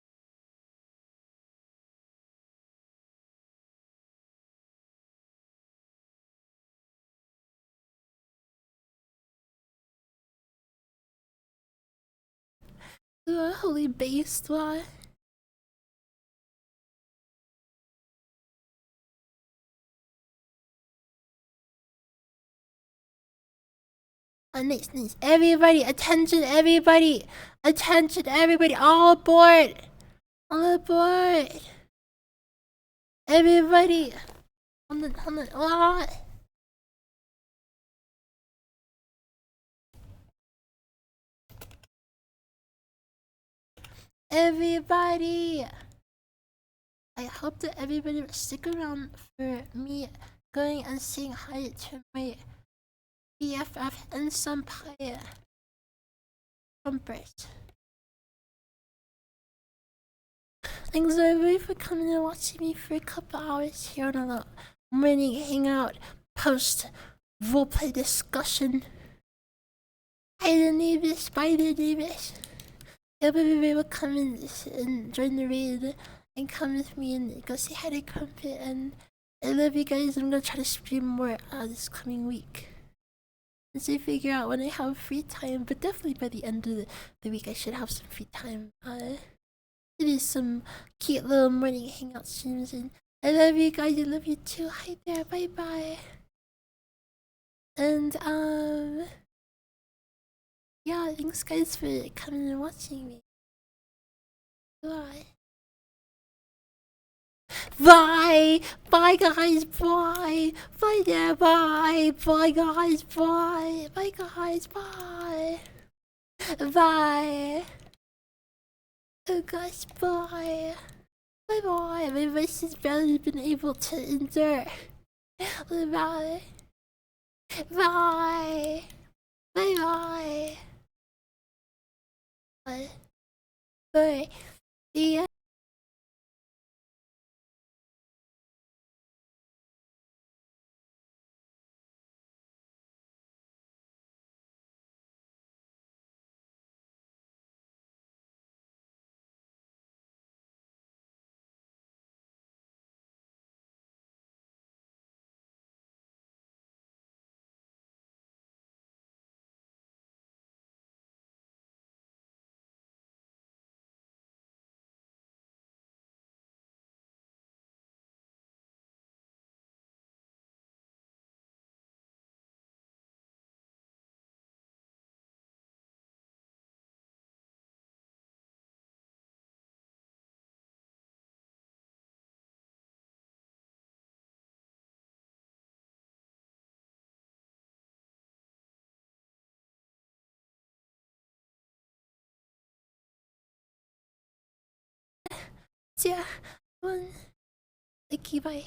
Holy based, what? Nice. Everybody, attention, everybody! All aboard! Everybody! Hold on, what? Everybody! I hope that everybody will stick around for me going and saying hi to my BFF and Senpai Trumpers. Thanks everybody for coming and watching me for a couple hours here on a morning hangout post roleplay discussion. Hi the Navis, bye the Navis. Hope everybody will come and join the raid and come with me and go say hi to Crumpet, and I love you guys. I'm gonna try to stream more this coming week. Once I figure out when I have free time, but definitely by the end of the week I should have some free time. To do some cute little morning hangout streams, and I love you guys. I love you too. Hi there. Bye bye. And yeah, thanks guys for coming and watching me. Bye. Bye guys, bye there, bye guys, bye guys, bye. Oh gosh, bye. My voice has barely been able to endure. Bye. Yeah. Yeah. Thank you, bye.